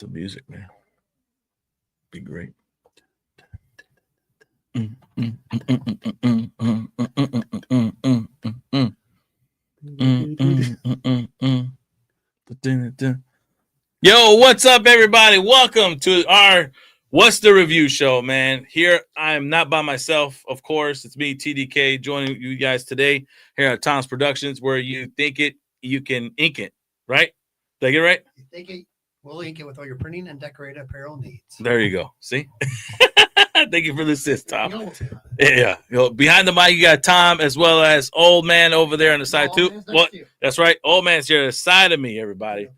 The music, man. Be great. Yo, what's up, everybody? Welcome to our What's the Review show, man. Here, I am not by myself, of course. It's me, TDK, joining you guys today here at Tom's Productions, where you think it, you can ink it, right? Did I get it right? You think it, we'll ink it with all your printing and decorative apparel needs. There you go. See? Thank you for the assist, Tom. Yeah. Behind the mic, you got Tom as well as Old Man over there on the side, too. What? That's right. Old Man's here on the side of me, everybody.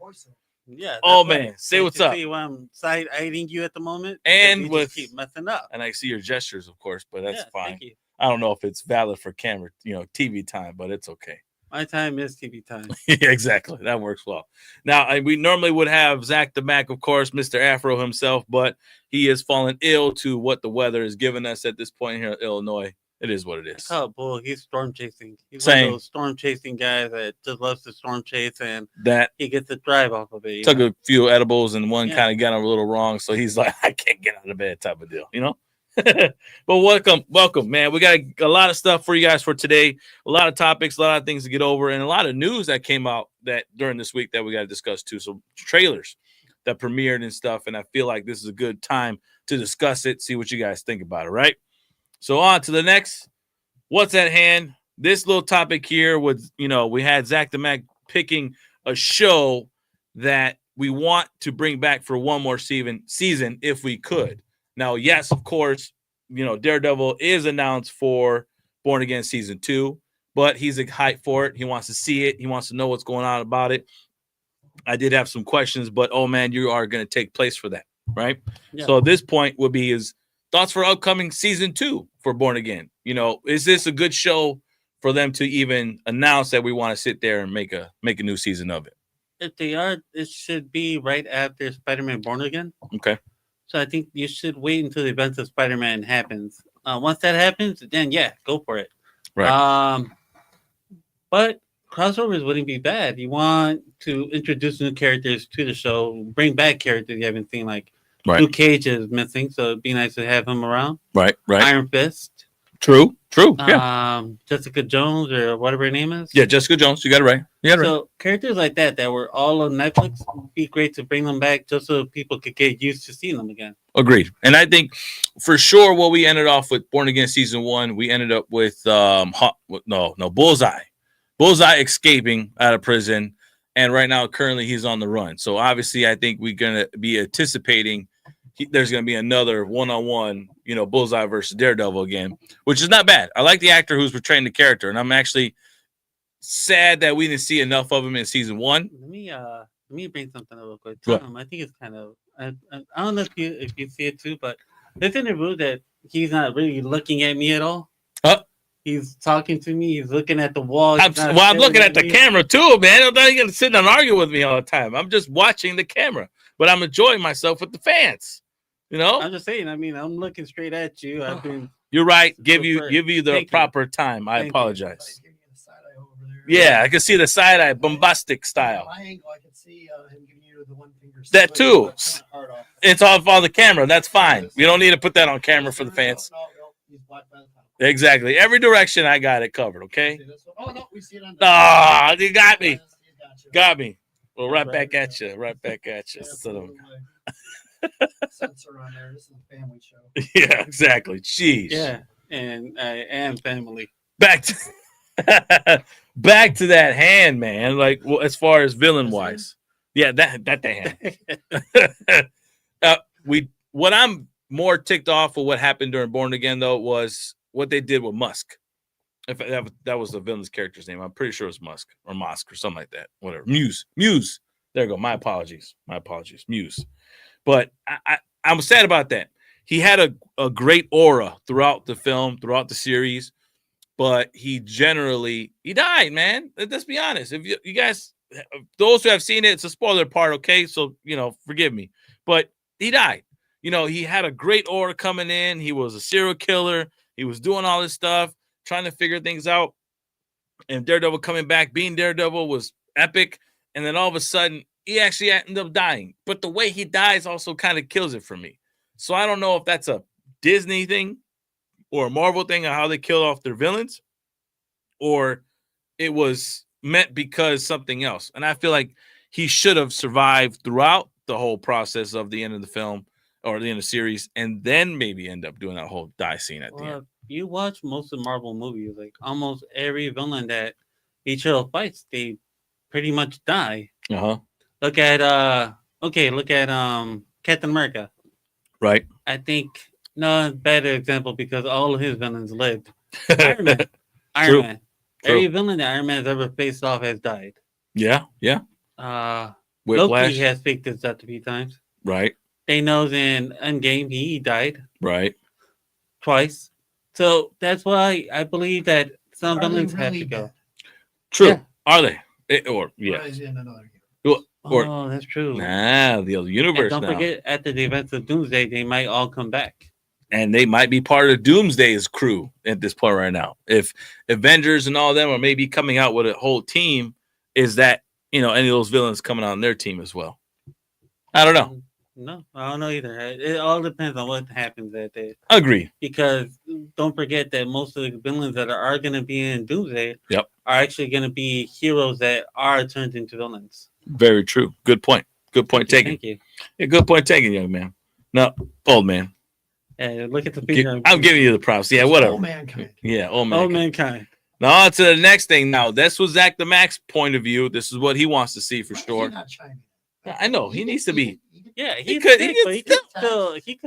Yeah. Old Man, say what's up. See why I'm side eyeing you at the moment, and you with just keep messing up. And I see your gestures, of course, but that's fine. Thank you. I don't know if it's valid for camera, TV time, but it's okay. My time is TV time. Yeah, exactly. That works well. Now, we normally would have Zach the Mac, of course, Mr. Afro himself, but he has fallen ill to what the weather is giving us at this point here in Illinois. It is what it is. Oh, bull. He's storm chasing. He's Same. one of those storm chasing guys that just loves to storm chase, and that he gets a drive off of it. Took a few edibles, and one kind of got him a little wrong, so he's like, I can't get out of bed type of deal, But welcome, man. We got a lot of stuff for you guys for today. A lot of topics, a lot of things to get over, and a lot of news that came out that during this week that we got to discuss too. So trailers that premiered and stuff, and I feel like this is a good time to discuss it, see what you guys think about it, right? So on to the next. What's at hand? This little topic here was, we had Zach the Mac picking a show that we want to bring back for one more season if we could. Now, yes, of course, Daredevil is announced for Born Again Season 2, but he's hyped for it. He wants to see it. He wants to know what's going on about it. I did have some questions, but, oh, man, you are going to take place for that, right? Yeah. So at this point would be his thoughts for upcoming Season 2 for Born Again. Is this a good show for them to even announce that we want to sit there and make a new season of it? If they are, it should be right after Spider-Man Born Again. Okay. So I think you should wait until the events of Spider-Man happens. Once that happens, then go for it. Right. But crossovers wouldn't be bad. You want to introduce new characters to the show, bring back characters you haven't seen, like Luke Cage is missing, so it'd be nice to have him around. Right. Iron Fist. True. Yeah. Jessica Jones or whatever her name is. Yeah, Jessica Jones. You got it right. So characters like that were all on Netflix, would be great to bring them back just so people could get used to seeing them again. Agreed. And I think for sure what we ended off with Born Again Season 1, we ended up with Bullseye. Bullseye escaping out of prison. And right now, currently, he's on the run. So obviously, I think we're going to be anticipating there's going to be another one-on-one, Bullseye versus Daredevil again, which is not bad. I like the actor who's portraying the character, and I'm actually sad that we didn't see enough of him in Season 1. Let me bring something up real quick. I think it's kind of I don't know if you see it too, but there's an interview that he's not really looking at me at all. He's talking to me. He's looking at the wall. I'm looking at the camera too, man. I'm not going to sit and argue with me all the time. I'm just watching the camera, but I'm enjoying myself with the fans. I'm just saying. I mean, I'm looking straight at you. You're right. Give you the proper time. I apologize. Yeah, I can see the side eye, bombastic style. My angle, I can see him giving you the one finger. That too. It's off on the camera. That's fine. We don't need to put that on camera for the fans. No, he's black by the time. Exactly. Every direction I got it covered. Okay. Oh no, we see it on. Ah, you got me. Got me. Well, right back at you. Censor on there. This is a family show. Yeah, exactly. Jeez. Yeah, and I am family. Back to that hand, man. Like, as far as villain wise, yeah, that hand. What I'm more ticked off of what happened during Born Again though was what they did with Musk. If that was the villain's character's name, I'm pretty sure it was Musk or something like that. Whatever. Muse. There you go. My apologies. Muse. But I'm sad about that. He had a great aura throughout the film, throughout the series, but he died, man. Let's be honest. If you guys, those who have seen it, it's a spoiler part, okay? So, forgive me. But he died. He had a great aura coming in. He was a serial killer. He was doing all this stuff, trying to figure things out. And Daredevil coming back, being Daredevil was epic. And then all of a sudden, he actually ended up dying. But the way he dies also kind of kills it for me. So I don't know if that's a Disney thing or a Marvel thing on how they kill off their villains, or it was meant because something else. And I feel like he should have survived throughout the whole process of the end of the film or the end of the series, and then maybe end up doing that whole die scene at the end. You watch most of Marvel movies, like almost every villain that each hero fights, they pretty much die. Uh-huh. Look at Captain America. Right. I think no better example because all of his villains lived. Iron Man. True. Every villain that Iron Man has ever faced off has died. Yeah. Loki has faked his death a few times. Right. Thanos in Endgame, he died. Right. Twice. So that's why I believe that some villains have to go. True. Yeah. Are they? Oh, that's true. Nah, the universe. And don't forget, at the events of Doomsday, they might all come back. And they might be part of Doomsday's crew at this point right now. If Avengers and all of them are maybe coming out with a whole team, is that, any of those villains coming on their team as well? I don't know. No, I don't know either. It all depends on what happens that day. Agree. Because don't forget that most of the villains that are going to be in Doomsday are actually going to be heroes that are turned into villains. Very true. Good point. Good point taken. Thank you. Yeah, good point taken, young man. No, old man. Look at the picture. I'm giving you the props. Yeah, whatever. Old mankind. Yeah, old mankind. Old mankind. Now on to the next thing. Now, this was Zach the Mac's point of view. This is what he wants to see for sure. Not Chinese. Yeah, I know he needs to be. Yeah, he could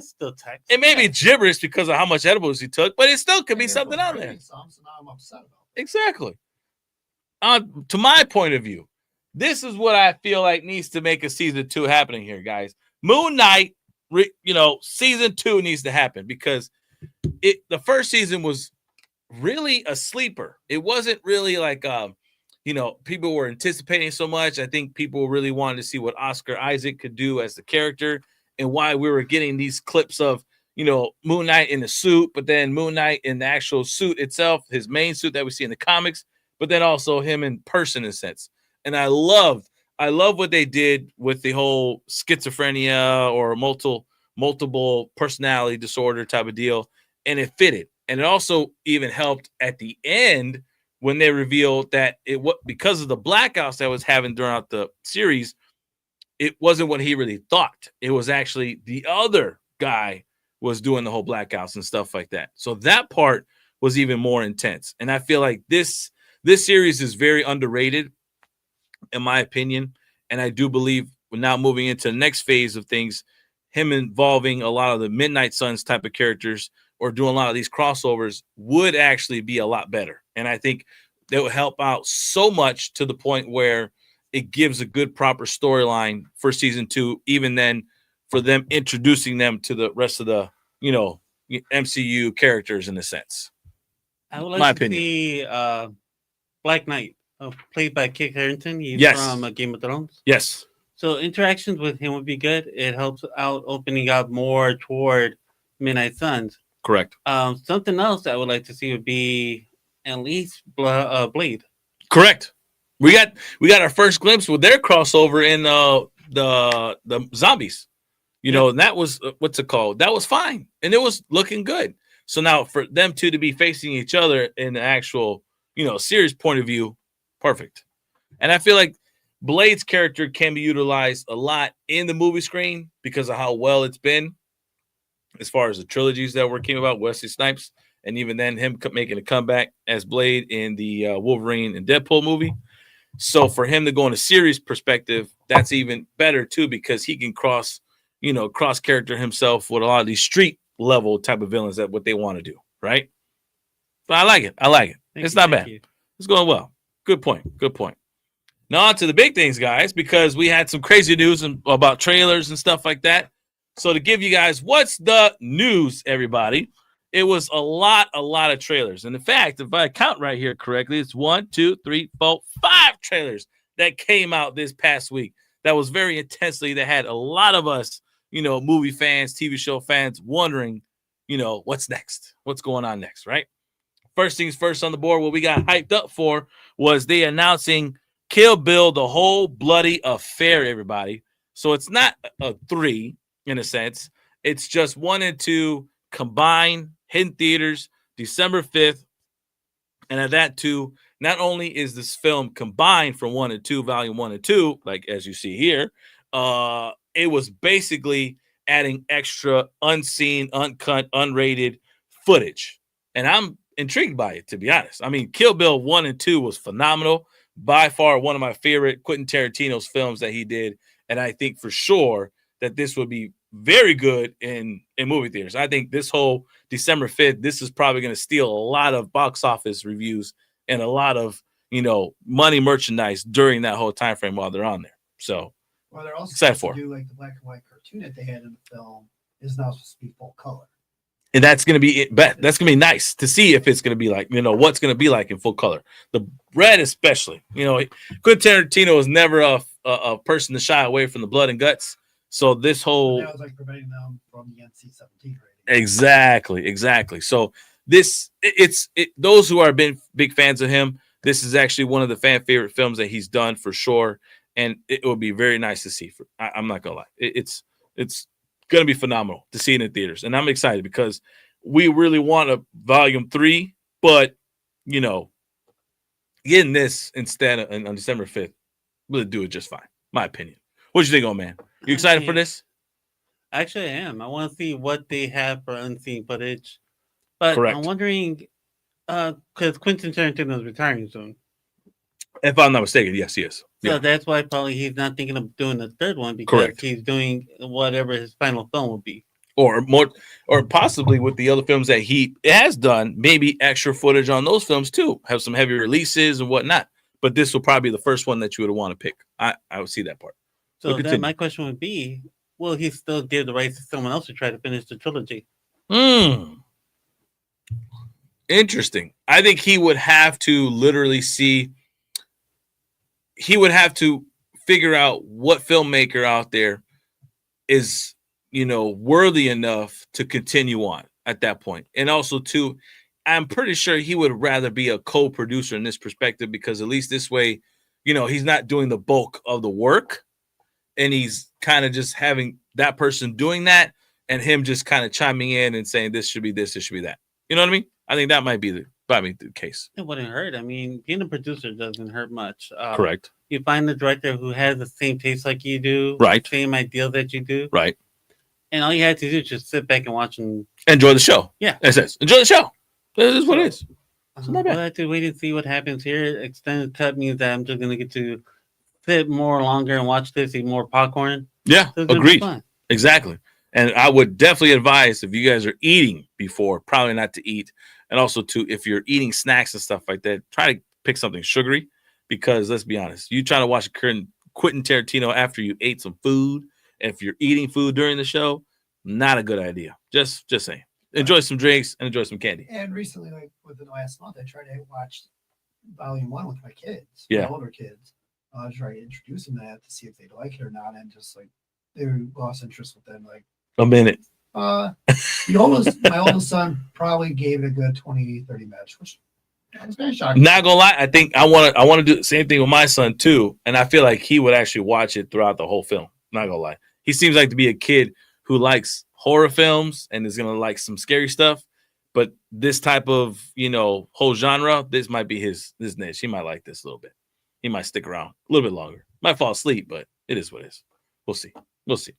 still text. It may be gibberish because of how much edibles he took, but it still could be something on there. So now I'm upset about it. Exactly. To my point of view, this is what I feel like needs to make a season 2 happening here, guys. Moon Knight, season 2 needs to happen because the first season was really a sleeper. It wasn't really like people were anticipating so much. I think people really wanted to see what Oscar Isaac could do as the character and why we were getting these clips of, Moon Knight in the suit, but then Moon Knight in the actual suit itself, his main suit that we see in the comics, but then also him in person in a sense. And I love what they did with the whole schizophrenia or multiple personality disorder type of deal. And it fitted. And it also even helped at the end when they revealed that because of the blackouts that was having throughout the series, it wasn't what he really thought. It was actually the other guy was doing the whole blackouts and stuff like that. So that part was even more intense. And I feel like this series is very underrated, in my opinion. And I do believe we're now moving into the next phase of things, him involving a lot of the Midnight Suns type of characters or doing a lot of these crossovers would actually be a lot better. And I think that would help out so much to the point where it gives a good, proper storyline for season 2, even then for them introducing them to the rest of the, MCU characters in a sense. I would like to see Black Knight, played by Kit Harington. He's from Game of Thrones. Yes. So interactions with him would be good. It helps out opening up more toward Midnight Suns. Correct. Something else I would like to see would be at least Blade. Correct. We got our first glimpse with their crossover in the zombies. And that was what's it called? That was fine, and it was looking good. So now for them two to be facing each other in the actual, series point of view, perfect. And I feel like Blade's character can be utilized a lot in the movie screen because of how well it's been, as far as the trilogies that came about, Wesley Snipes, and even then him making a comeback as Blade in the Wolverine and Deadpool movie. So for him to go in a series perspective, that's even better too, because he can cross character himself with a lot of these street level type of villains that what they want to do, right? But I like it. It's not bad. It's going well. Good point. Now on to the big things, guys, because we had some crazy news about trailers and stuff like that. So to give you guys what's the news, everybody, it was a lot of trailers. And in fact, if I count right here correctly, it's 1, 2, 3, 4, 5 trailers that came out this past week. That was very intensely. That had a lot of us, movie fans, TV show fans wondering, what's next? What's going on next, right? First things first on the board, what we got hyped up for was they announcing Kill Bill, the whole bloody affair, everybody. So it's not a 3 in a sense. It's just 1 and 2 combined, hidden theaters, December 5th. And at that too, not only is this film combined from 1 and 2, volume 1 and 2, like as you see here, it was basically adding extra unseen, uncut, unrated footage. And I'm intrigued by it, to be honest. I mean, Kill Bill 1 and 2 was phenomenal. By far one of my favorite Quentin Tarantino's films that he did. And I think for sure that this would be very good in movie theaters. I think this whole December 5th, this is probably going to steal a lot of box office reviews and a lot of, money merchandise during that whole time frame while they're on there. So, well, they're also excited supposed for to do like the black and white cartoon that they had in the film is now supposed to be full color. And that's going to be it. That's going to be nice to see if it's going to be like, what's going to be like in full color. The red, especially, Quentin Tarantino is never a person to shy away from the blood and guts. So this whole. That was like preventing them from the NC-17 rating. Exactly. So those who are big fans of him, this is actually one of the fan favorite films that he's done for sure. And it will be very nice to see. I'm not going to lie. It's going to be phenomenal to see it in theaters. And I'm excited because we really want a volume 3, but, getting this instead on December 5th, we'll do it just fine. My opinion. What you think, old man? You excited for this? Actually, I am. I want to see what they have for unseen footage. But Correct. I'm wondering, because Quentin Tarantino is retiring soon. If I'm not mistaken, yes, he is. So that's why probably he's not thinking of doing the third one because Correct. He's doing whatever his final film will be. Or more, or possibly with the other films that he has done, maybe extra footage on those films too. Have some heavy releases and whatnot. But this will probably be the first one that you would want to pick. I would see that part. So then my question would be, will he still give the rights to someone else to try to finish the trilogy? Interesting. I think he would have to literally see. He would have to figure out what filmmaker out there is, worthy enough to continue on at that point. And also, too, I'm pretty sure he would rather be a co-producer in this perspective because at least this way, he's not doing the bulk of the work and he's kind of just having that person doing that and him just kind of chiming in and saying, this should be this, this should be that. You know what I mean? I think that might be the case. It wouldn't hurt. I mean, being a producer doesn't hurt much. Correct. You find the director who has the same taste like you do, right? Same ideal that you do, right? And all you had to do is just sit back and watch and enjoy the show. Yeah, it says enjoy the show. That is what it is. We'll have to wait and see what happens here. Extended cut means that I'm just going to get to sit more longer and watch this, eat more popcorn. Yeah, so agreed. Exactly. And I would definitely advise if you guys are eating before, probably not to eat. And also, too, if you're eating snacks and stuff like that, try to pick something sugary because let's be honest, you trying to watch Quentin Tarantino after you ate some food, and if you're eating food during the show, not a good idea. Just saying. Enjoy some drinks and enjoy some candy. And recently, like within the last month, I tried to watch volume 1 with my kids, my older kids. Try to introduce them to that to see if they'd like it or not, and just like they lost interest within like a minute. My oldest son probably gave it a good 20-30 minutes, which I was very shocked. Not gonna lie, I think I want to do the same thing with my son too, and I feel like he would actually watch it throughout the whole film. Not gonna lie, he seems like to be a kid who likes horror films and is gonna like some scary stuff. But this type of whole genre, this might be his niche. He might like this a little bit. He might stick around a little bit longer. Might fall asleep, but it is what it is. We'll see.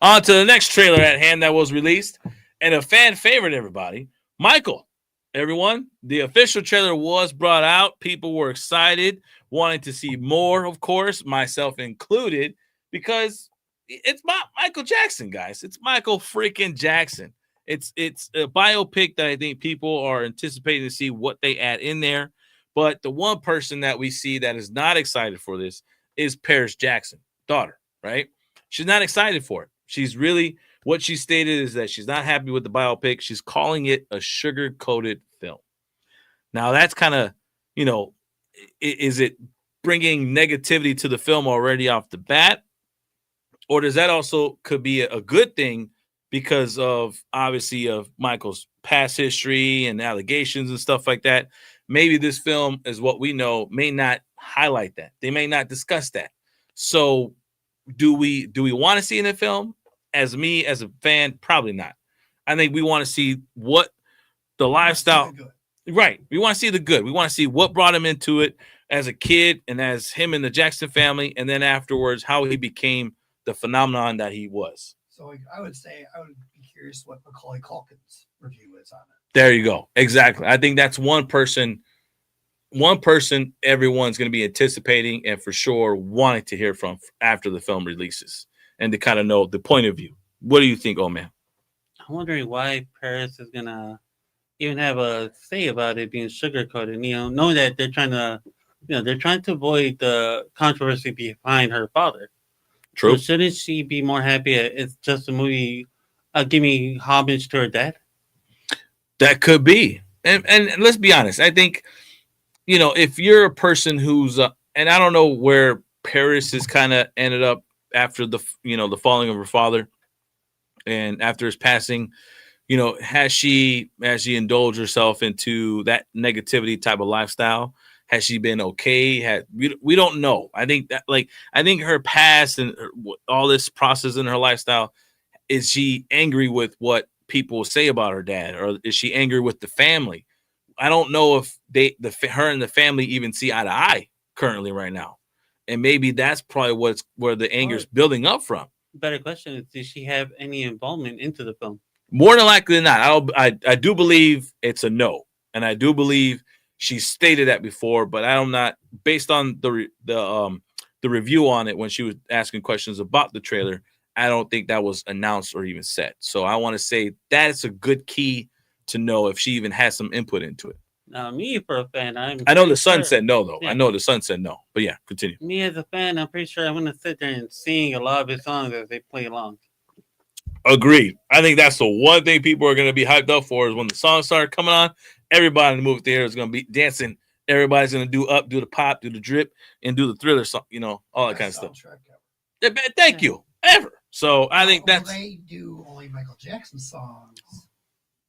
On to the next trailer at hand that was released. And a fan favorite, everybody. Michael. Everyone, the official trailer was brought out. People were excited, wanting to see more, of course, myself included, because it's Michael Jackson, guys. It's Michael freaking Jackson. It's a biopic that I think people are anticipating to see what they add in there. But the one person that we see that is not excited for this is Paris Jackson, daughter, right? She's not excited for it. She's really, what she stated is that she's not happy with the biopic. She's calling it a sugar-coated film. Now, that's kind of, is it bringing negativity to the film already off the bat? Or does that also could be a good thing because of, obviously, of Michael's past history and allegations and stuff like that? maybe this film, is what we know, may not highlight that. They may not discuss that. So do we want to see in the film? As me, as a fan, probably not. I think we want to see what the lifestyle. Right. We want to see the good. We want to see what brought him into it as a kid and as him and the Jackson family. And then afterwards, how he became the phenomenon that he was. So like, I would be curious what Macaulay Culkin's review is on it. There you go. Exactly. I think that's one person everyone's going to be anticipating and for sure wanting to hear from after the film releases and to kind of know the point of view. What do you think, oh man? I'm wondering why Paris is gonna even have a say about it being sugarcoated. Knowing that they're trying to avoid the controversy behind her father. True. So shouldn't she be more happy? It's just a movie giving homage to her dad. That could be, and let's be honest. I think, if you're a person who's, and I don't know where Paris has kind of ended up after the falling of her father, and after his passing, has she indulged herself into that negativity type of lifestyle? Has she been okay? We don't know. I think her past and all this process in her lifestyle, is she angry with what people say about her dad, or is she angry with the family? I don't know if her and the family even see eye to eye currently right now, and maybe that's probably where the anger's building up from. Better question is, did she have any involvement into the film? More than likely than not. I do believe it's a no, and I do believe she stated that before, but I'm not, based on the review on it when she was asking questions about the trailer, I don't think that was announced or even said. So I want to say that's a good key to know if she even has some input into it. Now, me for a fan, I know the son said no, though. Yeah. I know the son said no, but yeah, continue. Me as a fan, I'm pretty sure I'm going to sit there and sing a lot of his songs as they play along. Agreed. I think that's the one thing people are going to be hyped up for, is when the songs start coming on, everybody in the movie theater is going to be dancing. Everybody's going to do the pop, do the drip, and do the Thriller song, all that kind of stuff. Yeah, thank you. Ever. So I think they do only Michael Jackson songs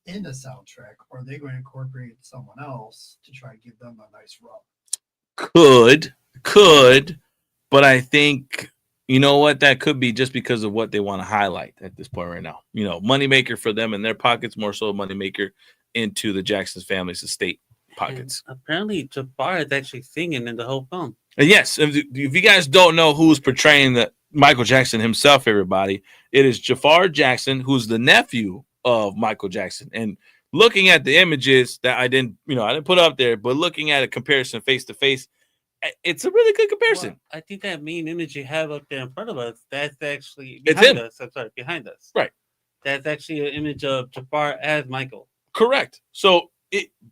in the soundtrack, or are they going to incorporate someone else to try to give them a nice rub? Could, but I think, what, that could be just because of what they want to highlight at this point right now. Moneymaker for them in their pockets, more so moneymaker into the Jackson family's estate pockets. And apparently Jafar is actually singing in the whole film. And yes, if you guys don't know who's portraying the Michael Jackson himself, everybody, it is Jafar Jackson, who's the nephew of Michael Jackson. And looking at the images that I didn't put up there, but looking at a comparison face to face, it's a really good comparison. Well, I think that main image you have up there in front of us, that's actually behind us. I'm sorry, behind us. Right. That's actually an image of Jafar as Michael. Correct. So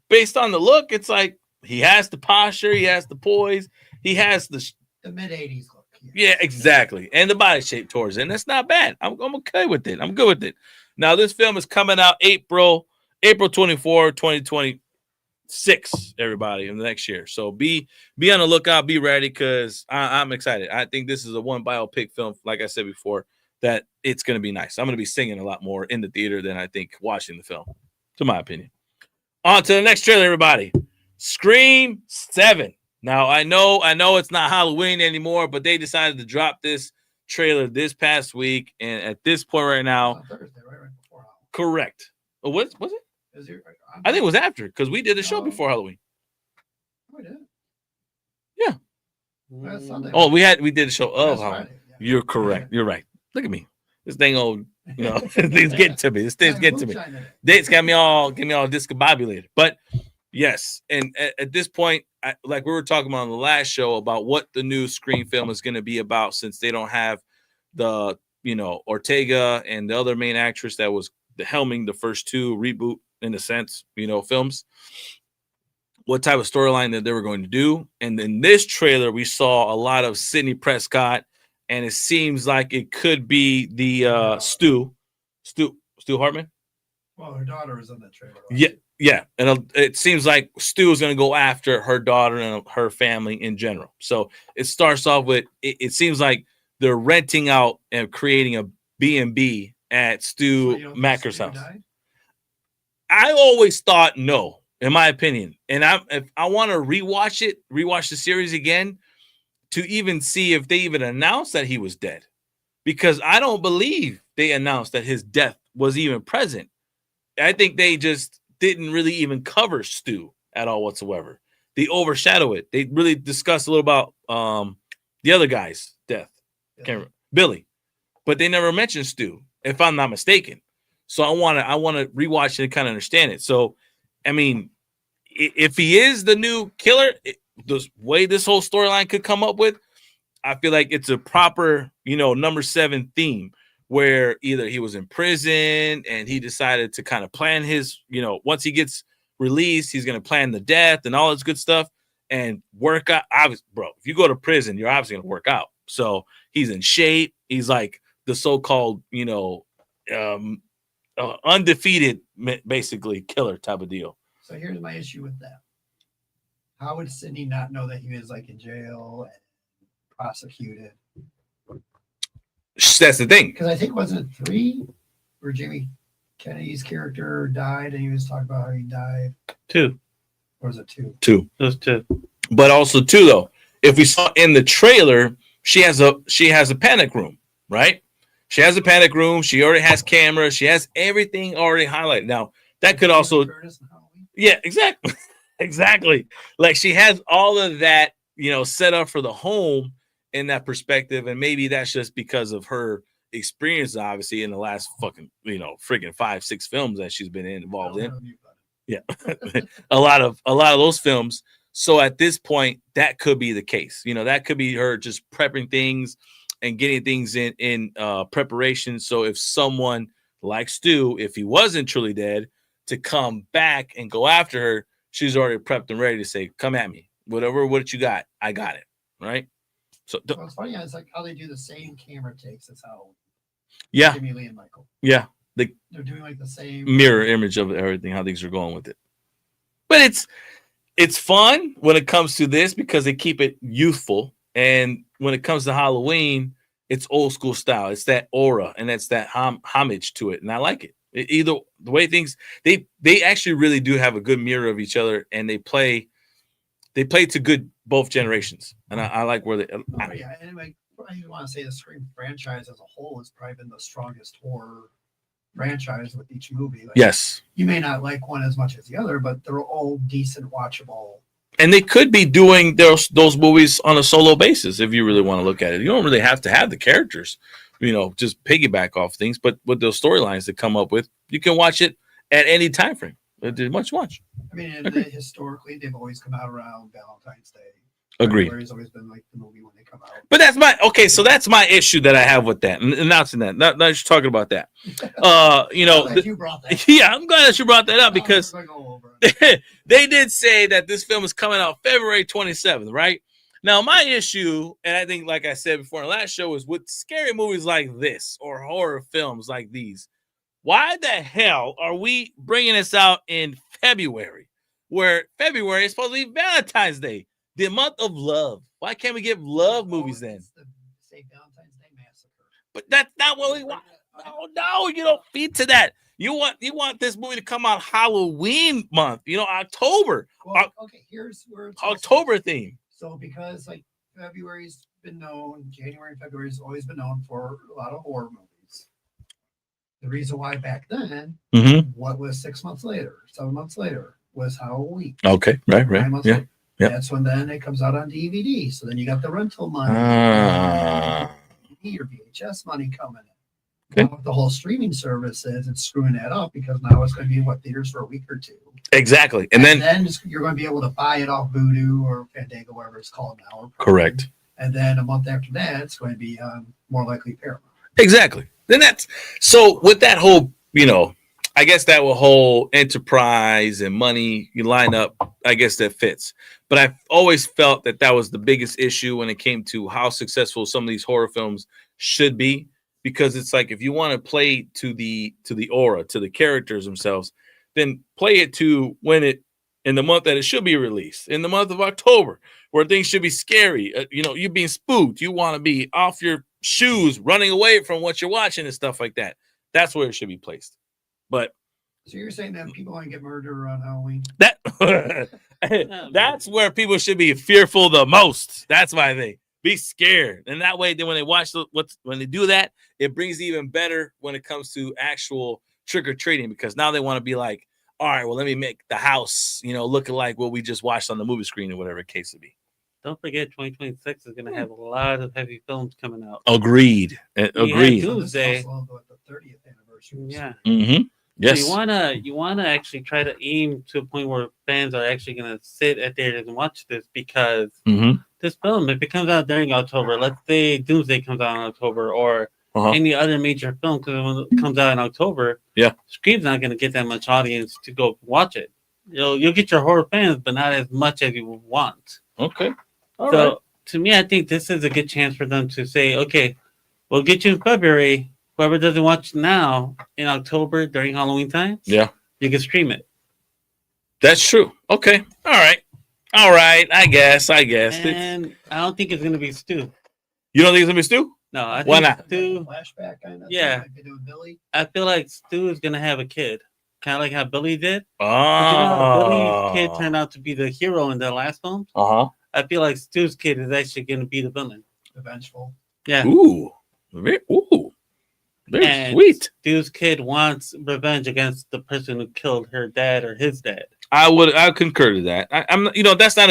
based on the look, it's like he has the posture, he has the poise, he has the mid-'80s look. Yeah, exactly. And the body shape towards it. And that's not bad. I'm okay with it. I'm good with it. Now, this film is coming out April 24, 2026, everybody, in the next year. So be on the lookout, be ready, because I'm excited. I think this is a one biopic film, like I said before, that it's going to be nice. I'm going to be singing a lot more in the theater than I think watching the film, to my opinion. On to the next trailer, everybody. Scream 7. Now, I know it's not Halloween anymore, but they decided to drop this trailer this past week, and at this point right now, Thursday, right before Halloween. Correct. Oh, what was it? I think it was after, because we did the show before Halloween. We did. Yeah. Last Sunday. Oh, we did the show of Halloween. Friday, yeah. You're correct. You're right. Look at me. This thing old, things getting to me. This thing's getting to me. Dates got me all discombobulated. But yes, and at this point, like we were talking about on the last show about what the new Scream film is going to be about, since they don't have the Ortega and the other main actress that was helming the first two reboot, in a sense, films, what type of storyline that they were going to do. And in this trailer, we saw a lot of Sidney Prescott, and it seems like it could be the Stu Hartman. Well, her daughter is in that trailer. Right? Yeah. And it seems like Stu is going to go after her daughter and her family in general. So it starts off with, it seems like they're renting out and creating a B&B at Stu Macker's house. I always thought no. in my opinion. And if I want to rewatch the series again to even see if they even announced that he was dead, because I don't believe they announced that his death was even present. I think they just didn't really even cover Stu at all whatsoever. They overshadow it. They really discussed a little about the other guy's death, Billy, but they never mentioned Stu, if I'm not mistaken. So I want to rewatch it and kind of understand it. So, I mean, if he is the new killer, the way this whole storyline could come up with, I feel like it's a proper, number 7 theme where either he was in prison and he decided to kind of plan his, once he gets released, he's going to plan the death and all this good stuff and work out. Bro, if you go to prison, you're obviously going to work out. So he's in shape. He's like the so-called, undefeated, basically killer type of deal. So here's my issue with that. How would Sidney not know that he was like in jail and prosecuted? That's the thing. Because I think, wasn't it 3 where Jamie Kennedy's character died and he was talking about how he died? 2. Or was it 2? 2. Those 2. But also 2 though. If we saw in the trailer, she has a panic room, right? She has a panic room. She already has cameras. She has everything already highlighted. Now that could also, yeah, exactly, exactly. Like she has all of that, set up for the home in that perspective, and maybe that's just because of her experience, obviously, in the last fucking, freaking 5-6 films that she's been involved in. Yeah, a lot of those films. So at this point, that could be the case. That could be her just prepping things and getting things in preparation. So if someone like Stu, if he wasn't truly dead, to come back and go after her, she's already prepped and ready to say, "Come at me, what you got, I got it." Right. So it's funny. It's like how they do the same camera takes as how. Yeah. Jimmy Lee and Michael. Yeah. They're doing like the same mirror image of everything, how things are going with it. But it's fun when it comes to this because they keep it youthful. And when it comes to Halloween, it's old school style. It's that aura and that's that homage to it. And I like it. Either the way things, they actually really do have a good mirror of each other, and they play to good both generations. And I like where they. Yeah. Anyway, I want to say the Scream franchise as a whole has probably been the strongest horror franchise with each movie. Like, yes. You may not like one as much as the other, but they're all decent, watchable. And they could be doing those movies on a solo basis if you really want to look at it. You don't really have to have the characters, just piggyback off things. But with those storylines that come up with, you can watch it at any time frame. There's much to watch. I mean, historically, they've always come out around Valentine's Day. Agree. February's always been like the movie when they come out. But so that's my issue that I have with that. And announcing that. Not just talking about that. You brought that. Yeah, I'm glad that you brought that up because they did say that this film is coming out February 27th, right? Now, my issue, and I think, like I said before in the last show, is with scary movies like this or horror films like these. Why the hell are we bringing this out in February, where February is supposed to be Valentine's Day, the month of love? Why can't we give love movies then? Say Valentine's Day Massacre. But that's not what we want. No, you don't feed to that. You want this movie to come out Halloween month, October. Well, okay, here's where it's October theme. So because like February's been known, January and February has always been known for a lot of horror movies. The reason why back then, what was 6 months later, 7 months later, was Halloween. Okay, right. 9 months Yeah. later. Yep. That's when then it comes out on DVD. So then you got the rental money, your VHS money coming in. Okay. Now, the whole streaming service is it's screwing that up because now it's going to be in theaters for a week or 2. Exactly, and then you're going to be able to buy it off Vudu or Fandango, whatever it's called now. Or correct. And then a month after that, it's going to be more likely Paramount. Exactly. Then that's so with that whole, I guess that whole enterprise and money you line up, I guess that fits. But I've always felt that was the biggest issue when it came to how successful some of these horror films should be, because it's like if you want to play to the aura, to the characters themselves, then play it to when it in the month that it should be released, in the month of October, where things should be scary. You're being spooked. You want to be off your shoes, running away from what you're watching and stuff like that. That's where it should be placed. But So you're saying that people want to get murdered on Halloween? That's where people should be fearful the most. That's my thing. Be scared, and that way, then when they watch when they do that, it brings it even better when it comes to actual trick or treating, because now they want to be like, all right, well, let me make the house, looking like what we just watched on the movie screen or whatever the case would be. Don't forget, 2026 is going to have a lot of heavy films coming out. Agreed. Agreed. Doomsday. So the 30th anniversary. Yeah. Mm-hmm. Yes. So you wanna actually try to aim to a point where fans are actually gonna sit at theaters and watch this, because this film, if it comes out during October, let's say Doomsday comes out in October, or any other major film when it comes out in October, Scream's not gonna get that much audience to go watch it. You'll get your horror fans, but not as much as you want. Okay. So to me, I think this is a good chance for them to say, okay, we'll get you in February. Whoever doesn't watch now in October during Halloween time, you can stream it. That's true. Okay. All right. I guess. And I don't think it's gonna be Stu. You don't think it's gonna be Stu? No, I Why think not? Stu. Flashback kind of. Yeah. Like they do with Billy. I feel like Stu is gonna have a kid, kind of like how Billy did. Oh. Billy's kid turned out to be the hero in the last film. I feel like Stu's kid is actually gonna be the villain. The vengeful. Yeah. Ooh. Very sweet. Stu's kid wants revenge against the person who killed her dad or his dad. I concur to that. I'm that's not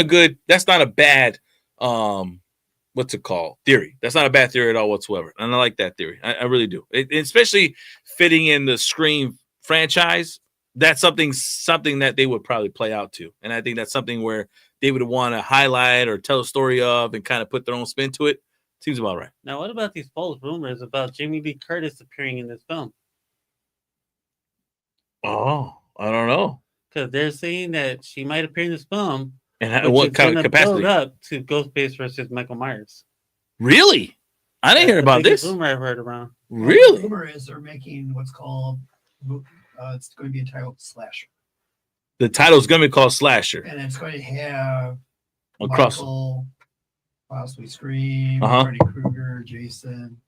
a bad what's it called? Theory. That's not a bad theory at all whatsoever. And I like that theory. I really do. Especially fitting in the Scream franchise. That's something that they would probably play out to. And I think that's something where they would want to highlight or tell a story of and kind of put their own spin to it. Seems about right. Now, what about these false rumors about Jamie Lee Curtis appearing in this film? Oh, I don't know. Because they're saying that she might appear in this film. And what kind of capacity? Build up to Ghostface versus Michael Myers. Really? I didn't hear about this. Rumor I've heard around. Really? The rumor is they're making what's called, it's going to be entitled Slasher. The title's going to be called Slasher. And it's going to have across. Michael, possibly Scream, Freddy Krueger, Jason,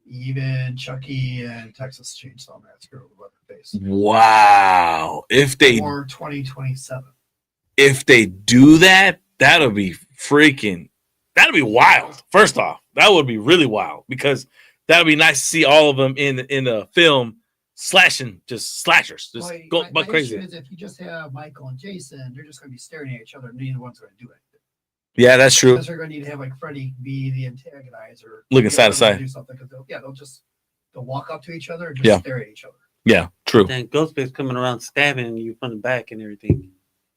even Chucky, and Texas Chainsaw Massacre with Leatherface. Wow! If they or 2027. If they do that, that'll be wild. First off, that would be really wild, because that'll be nice to see all of them in a film slashers, just go buck crazy. Is if you just have Michael and Jason, they're just going to be staring at each other, and neither one's going to do anything. Yeah, that's true. Because they're going to need to have like Freddy be the antagonizer, looking side to side, do something, because they'll walk up to each other and just stare at each other. Yeah, true. And Ghostface coming around stabbing you from the back and everything.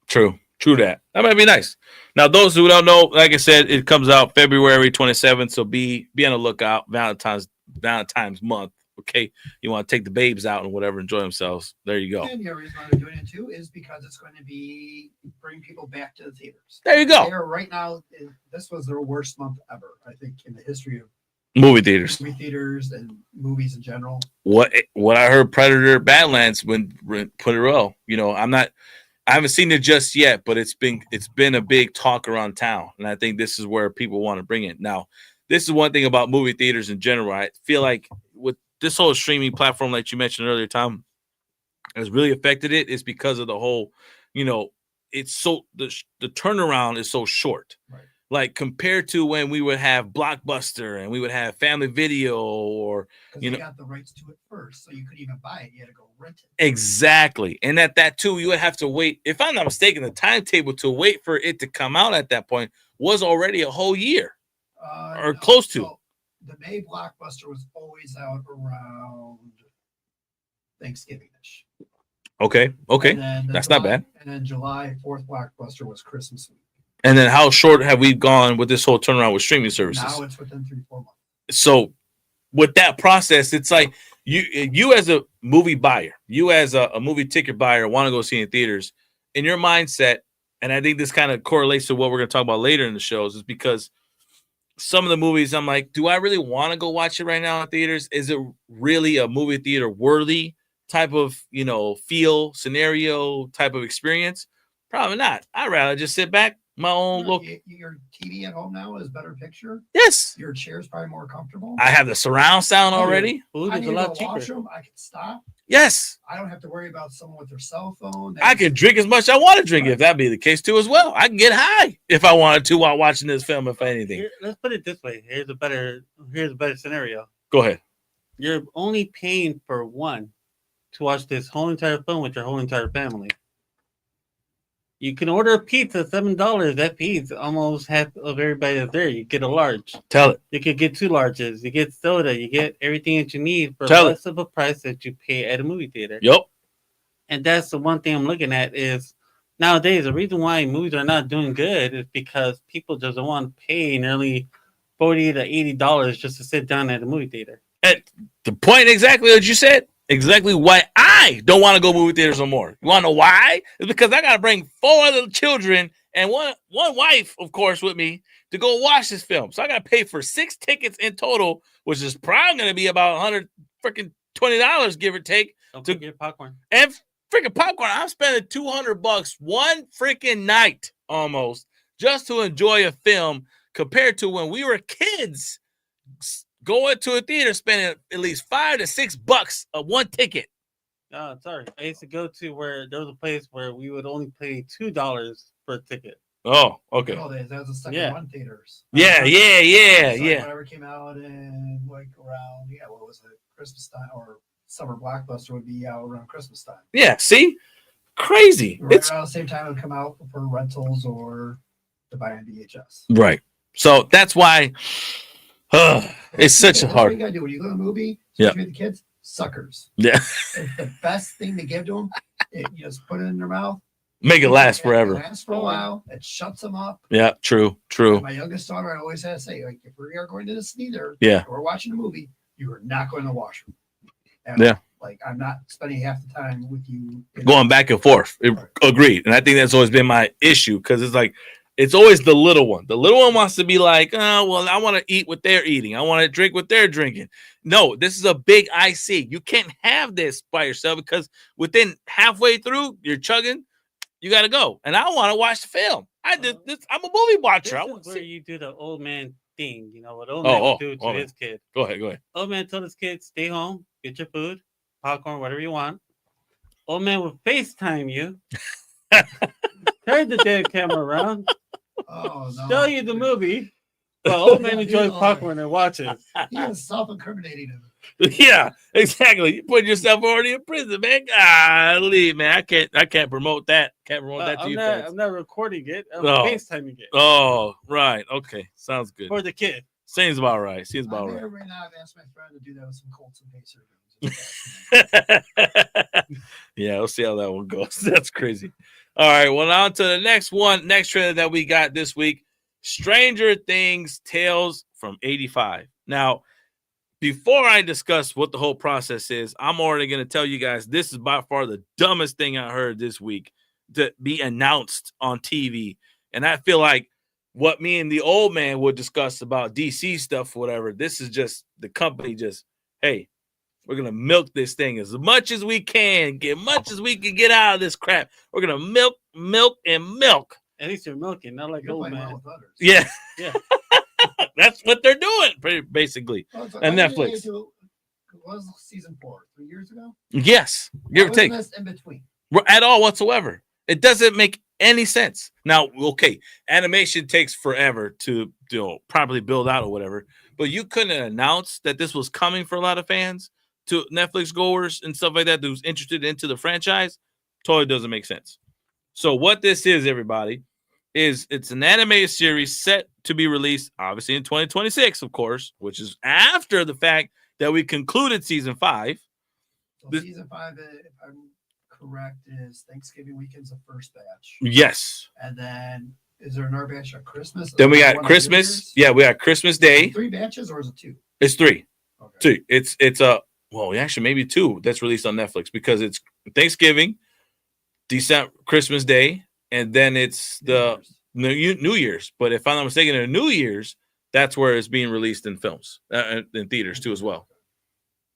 True that. That might be nice. Now, those who don't know, like I said, it comes out February 27th, so be on the lookout. Valentine's month. Okay, you want to take the babes out and whatever, enjoy themselves. There you go. And the reason why they're doing it too is because it's going to bring people back to the theaters. There you go. Right now, this was their worst month ever, I think, in the history of movie theaters and movies in general. What I heard, Predator Badlands put it well. I haven't seen it just yet, but it's been a big talk around town, and I think this is where people want to bring it. Now, this is one thing about movie theaters in general. I feel like with this whole streaming platform, like you mentioned earlier, Tom, has really affected it. Is because of the whole, it's so the turnaround is so short. Right. Like compared to when we would have Blockbuster and we would have Family Video, or you got the rights to it first, so you couldn't even buy it; you had to go rent it. Exactly, and at that too, you would have to wait. If I'm not mistaken, the timetable to wait for it to come out at that point was already a whole year, or close to. So the May Blockbuster was always out around Thanksgiving-ish. Okay, that's not bad. And then July 4th Blockbuster was Christmas week. And then how short have we gone with this whole turnaround with streaming services? Now it's within 3-4 months. So with that process, it's like you as a movie buyer, you as a movie ticket buyer want to go see in theaters, in your mindset, and I think this kind of correlates to what we're going to talk about later in the shows, is because some of the movies I'm like, do I really want to go watch it right now in theaters? Is it really a movie theater worthy type of, feel, scenario, type of experience? Probably not. I'd rather just sit back. My own look. Your TV at home now is better picture. Yes. Your chair's probably more comfortable. I have the surround sound already. Food is a lot cheaper. I can stop. Yes. I don't have to worry about someone with their cell phone. I can drink as much as I want to drink if that be the case too as well. I can get high if I wanted to while watching this film, if anything. Let's put it this way. Here's a better scenario. Go ahead. You're only paying for one to watch this whole entire film with your whole entire family. You can order a pizza, $7. That feeds almost half of everybody that's there. You get a large. Tell it. You could get 2 larges. You get soda. You get everything that you need for less of a price that you pay at a movie theater. Yep. And that's the one thing I'm looking at is nowadays the reason why movies are not doing good is because people just don't want to pay nearly $40 to $80 just to sit down at a movie theater. And the point exactly what you said. Exactly why I don't want to go movie theaters no more. You want to know why? It's because I got to bring 4 other children and one wife, of course, with me to go watch this film. So I got to pay for 6 tickets in total, which is probably going to be about $120, give or take. Don't forget popcorn. And freaking popcorn. I'm spending $200 one freaking night almost just to enjoy a film compared to when we were kids. Going to a theater, spending at least $5 to $6 of one ticket. Oh, sorry. I used to go to where there was a place where we would only pay $2 for a ticket. Oh, okay. That was the second run theaters. Yeah. Whatever came out in like around what was it, Christmas time or summer blockbuster would be out around Christmas time. Yeah, see, crazy. Right around the same time it would come out for rentals or to buy on VHS. Right. So that's why. It's such a hard. What you gotta do when you go to a movie, yeah. The kids, suckers. Yeah. It's the best thing to give to them. You just put it in their mouth. Make it last forever. It lasts for a while. It shuts them up. Yeah, true. My youngest daughter, I always had to say, like, if we are going to the theater, yeah, or watching a movie, you are not going to the washroom. Yeah. Like, I'm not spending half the time with you. Going back and forth. Agreed. And I think that's always been my issue because it's like, it's always the little one. The little one wants to be like, oh, well, I want to eat what they're eating. I want to drink what they're drinking. No, this is a big IC. You can't have this by yourself because within halfway through, you're chugging. You got to go. And I want to watch the film. I'm a movie watcher. This is where you do the old man thing. You know what old man would do to his kid. Go ahead. Old man told his kid, stay home, get your food, popcorn, whatever you want. Old man will FaceTime you. Turn the damn camera around. Oh, no. Show you the movie. But old man enjoys popcorn and watches. He is self-incriminating him. Yeah, exactly. You put yourself already in prison, man. Golly, man. I can't promote that. Can't promote that to you. I'm not recording it. I'm FaceTiming it. Oh, right. Okay. Sounds good. For the kid. Seems about right. I may or may not have asked my friend to do that with some Colts and Pacers. Yeah, we'll see how that one goes. That's crazy. All right, well, on to the next trailer that we got this week, Stranger Things Tales from 85. Now, before I discuss what the whole process is, I'm already going to tell you guys this is by far the dumbest thing I heard this week to be announced on TV. And I feel like what me and the old man would discuss about DC stuff, whatever, this is just the company just, hey, we're going to milk this thing as much as we can, get much as we can get out of this crap. We're going to milk. At least you're milking, not like old man. Yeah. That's what they're doing, basically. And Netflix. What was season 4? 3 years ago? Yes. Give or take. In between. At all whatsoever. It doesn't make any sense. Now, okay, animation takes forever to properly build out or whatever, but you couldn't announce that this was coming for a lot of fans, to Netflix goers and stuff like that who's interested into the franchise. Totally doesn't make sense. So what this is, everybody, is it's an animated series set to be released, obviously, in 2026, of course, which is after the fact that we concluded season 5. So season 5, if I'm correct, is Thanksgiving weekend's the first batch. Yes. And then is there another batch at Christmas? Then we got Christmas. Yeah, we got Christmas Day. 3 batches, or is it 2? It's 3. Okay. 2. It's actually maybe 2 that's released on Netflix because it's Thanksgiving, December, Christmas Day, and then it's the New Year's. But if I'm not mistaken, in New Year's, that's where it's being released in films, in theaters too as well.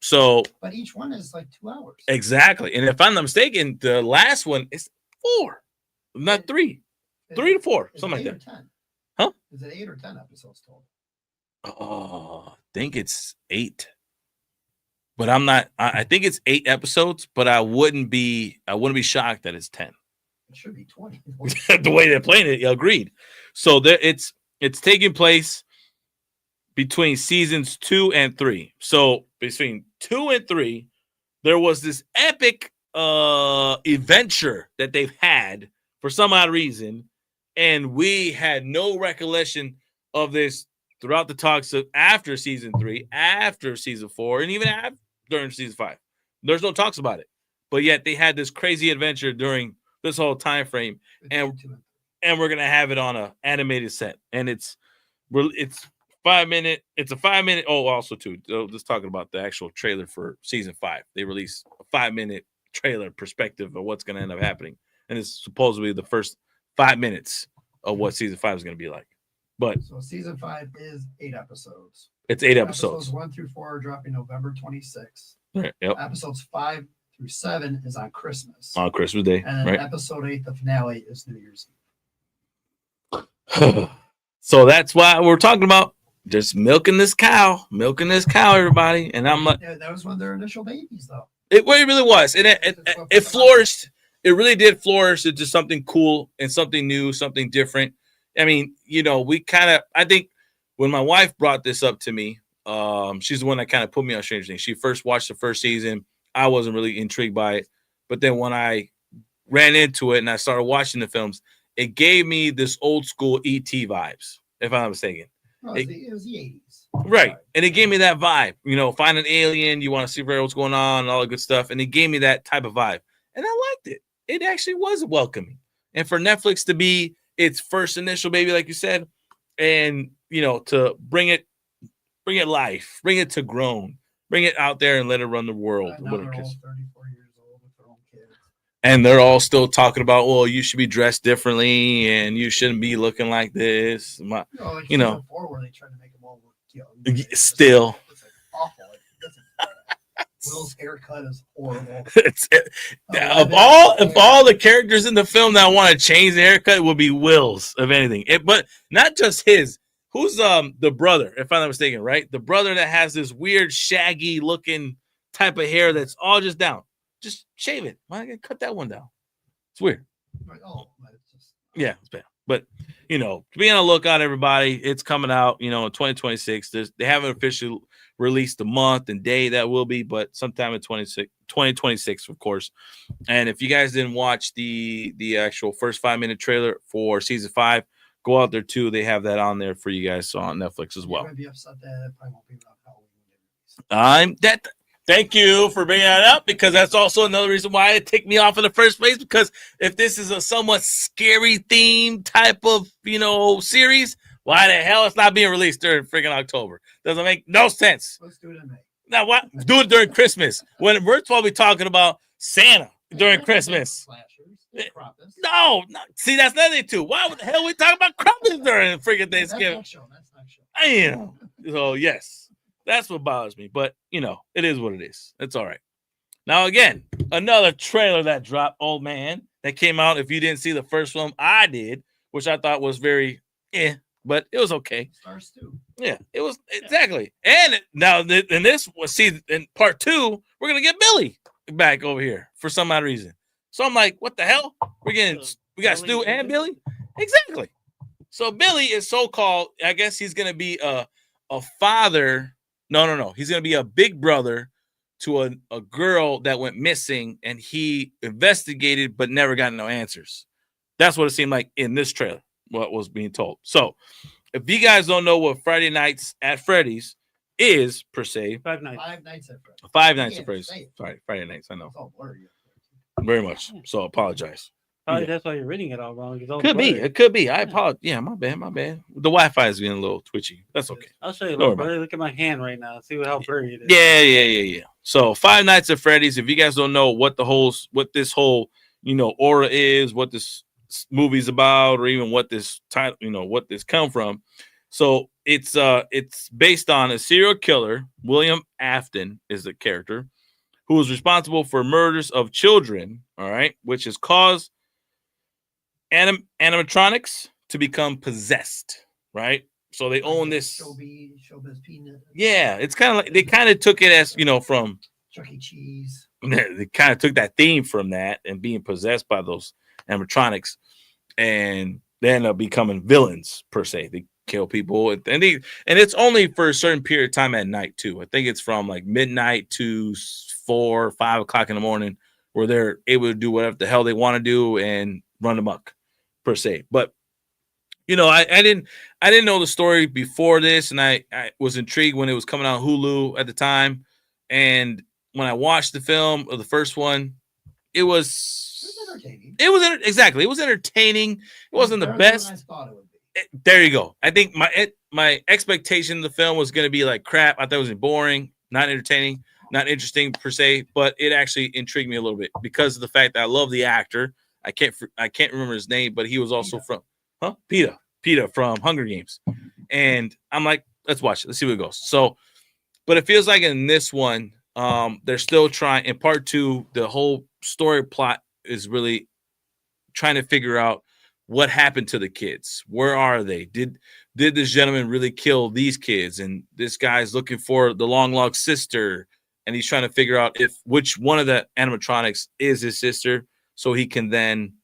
So, but each one is like 2 hours. Exactly. And if I'm not mistaken, the last one is 4, not 3. 3 to 4, something like that. 10? Huh? Is it 8 or 10 episodes total? Oh, I think it's 8. but I'm not. I think it's 8 episodes, but I wouldn't be shocked that it's 10. It should be 20. The way they're playing it, agreed. So there, it's taking place between seasons 2 and 3. So between 2 and 3, there was this epic adventure that they've had for some odd reason, and we had no recollection of this throughout the talks of after season 3, after season 4, and even during season 5. There's no talks about it, but yet they had this crazy adventure during this whole time frame, and we're gonna have it on a animated set, and it's 5 minute. It's a 5 minute. Oh, also too, just talking about the actual trailer for season 5. They released a 5 minute trailer perspective of what's gonna end up happening, and it's supposedly the first 5 minutes of what season 5 is gonna be like. But so season 5 is 8 episodes. It's 8 episodes. 1 through 4 are dropping November 26th. Yep. Episodes 5 through 7 is on Christmas. On Christmas Day, and then right? episode 8, the finale, is New Year's Eve. So that's why we're talking about just milking this cow, everybody. And I'm like, yeah, that was one of their initial babies, though. It really was, and it flourished. It really did flourish into something cool and something new, something different. I mean, I think when my wife brought this up to me, she's the one that kind of put me on Stranger Things. She first watched the first season. I wasn't really intrigued by it. But then when I ran into it and I started watching the films, it gave me this old school E.T. vibes, if I'm not mistaken. No, it was the 80s. Right. And it gave me that vibe. Find an alien, you want to see what's going on and all the good stuff. And it gave me that type of vibe. And I liked it. It actually was welcoming. And for Netflix to be its first initial baby, like you said, and, to bring it life, bring it to grown, bring it out there and let it run the world. Now they're all 34 years old with their own kids. And they're all still talking about, well, you should be dressed differently and you shouldn't be looking like this. Like season 4 where they try to make them all look young. Still. It's like awful. Will's haircut is horrible. Of all the characters in the film that want to change the haircut, it would be Will's, if anything. But not just his. Who's the brother, if I'm not mistaken, right? The brother that has this weird, shaggy looking type of hair that's all just down. Just shave it. Why not cut that one down? It's weird. Yeah, it's bad. But be on the lookout, everybody. It's coming out, in 2026. They haven't officially released the month and day that will be, but sometime in 2026, of course. And if you guys didn't watch the actual first 5 minute trailer for season 5, go out there too. They have that on there for you guys on Netflix as well. Be upset that it probably won't be about Halloween. Thank you for bringing that up, because that's also another reason why it ticked me off in the first place. Because if this is a somewhat scary theme type of series, why the hell it's not being released during freaking October? Doesn't make no sense. Let's do it in May. Now what? Do it during Christmas when we're supposed to be talking about Santa during Christmas. No, see, that's nothing too. Why the hell are we talking about Krampus during freaking Thanksgiving? That's not show. So yes, that's what bothers me. But it is what it is. It's all right. Now again, another trailer that dropped, old man, that came out. If you didn't see the first film, I did, which I thought was very but it was okay. Stars too. Yeah, it was exactly. And now in this was in part 2, we're gonna get Billy back over here for some odd reason. So I'm like, what the hell? We got Stu and Billy? Exactly. So Billy is so-called, I guess he's gonna be a father. No. He's gonna be a big brother to a girl that went missing, and he investigated but never got no answers. That's what it seemed like in this trailer, what was being told. So if you guys don't know what Friday Nights at Freddy's is, per se, Five Nights at Freddy's. Five Nights at Freddy's. Sorry, Friday Nights, I know. It's all blurry. Very much. So apologize. Probably that's why you're reading it all wrong. It could be. I apologize. Yeah, my bad. The Wi-Fi is getting a little twitchy. That's okay. I'll show you a little blurry. Look at my hand right now. See how blurry it is. Yeah. So Five Nights at Freddy's. If you guys don't know what this whole aura is, what this movie's about, or even what this title, what this come from. So it's based on a serial killer. William Afton is the character who is responsible for murders of children. All right, which has caused animatronics to become possessed. Right. So they own this. Showbiz peanut. Yeah, it's kind of like they kind of took it as from Chuck E. Cheese. They kind of took that theme from that and being possessed by those animatronics, and they end up becoming villains per se. They kill people, and it's only for a certain period of time at night too. I think it's from like midnight to 4 or 5 o'clock in the morning, where they're able to do whatever the hell they want to do and run amok per se. But I didn't know the story before this, and I was intrigued when it was coming out on Hulu at the time, and when I watched the film of the first one, it was entertaining. Exactly. It was entertaining. It wasn't the best. I thought it would be. There you go. I think my expectation of the film was going to be like crap. I thought it was boring, not entertaining, not interesting per se, but it actually intrigued me a little bit because of the fact that I love the actor. I can't remember his name, but he was also PETA from Hunger Games. And I'm like, let's watch it. Let's see where it goes. So, but it feels like in this one, they're still trying. In part 2, the whole story plot is really trying to figure out what happened to the kids. Where are they? Did this gentleman really kill these kids? And this guy's looking for the long lost sister, and he's trying to figure out which one of the animatronics is his sister, so he can then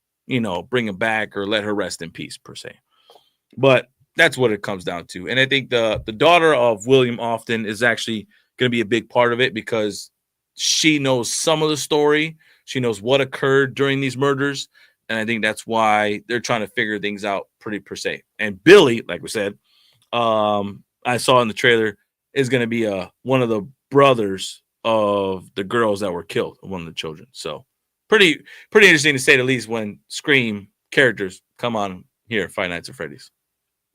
bring him back or let her rest in peace per se. But that's what it comes down to. And I think the daughter of William Afton is actually going to be a big part of it because she knows some of the story. She knows what occurred during these murders. And I think that's why they're trying to figure things out pretty per se. And Billy, like we said, I saw in the trailer, is going to be one of the brothers of the girls that were killed, one of the children. So pretty interesting to say the least when Scream characters come on here, Five Nights at Freddy's.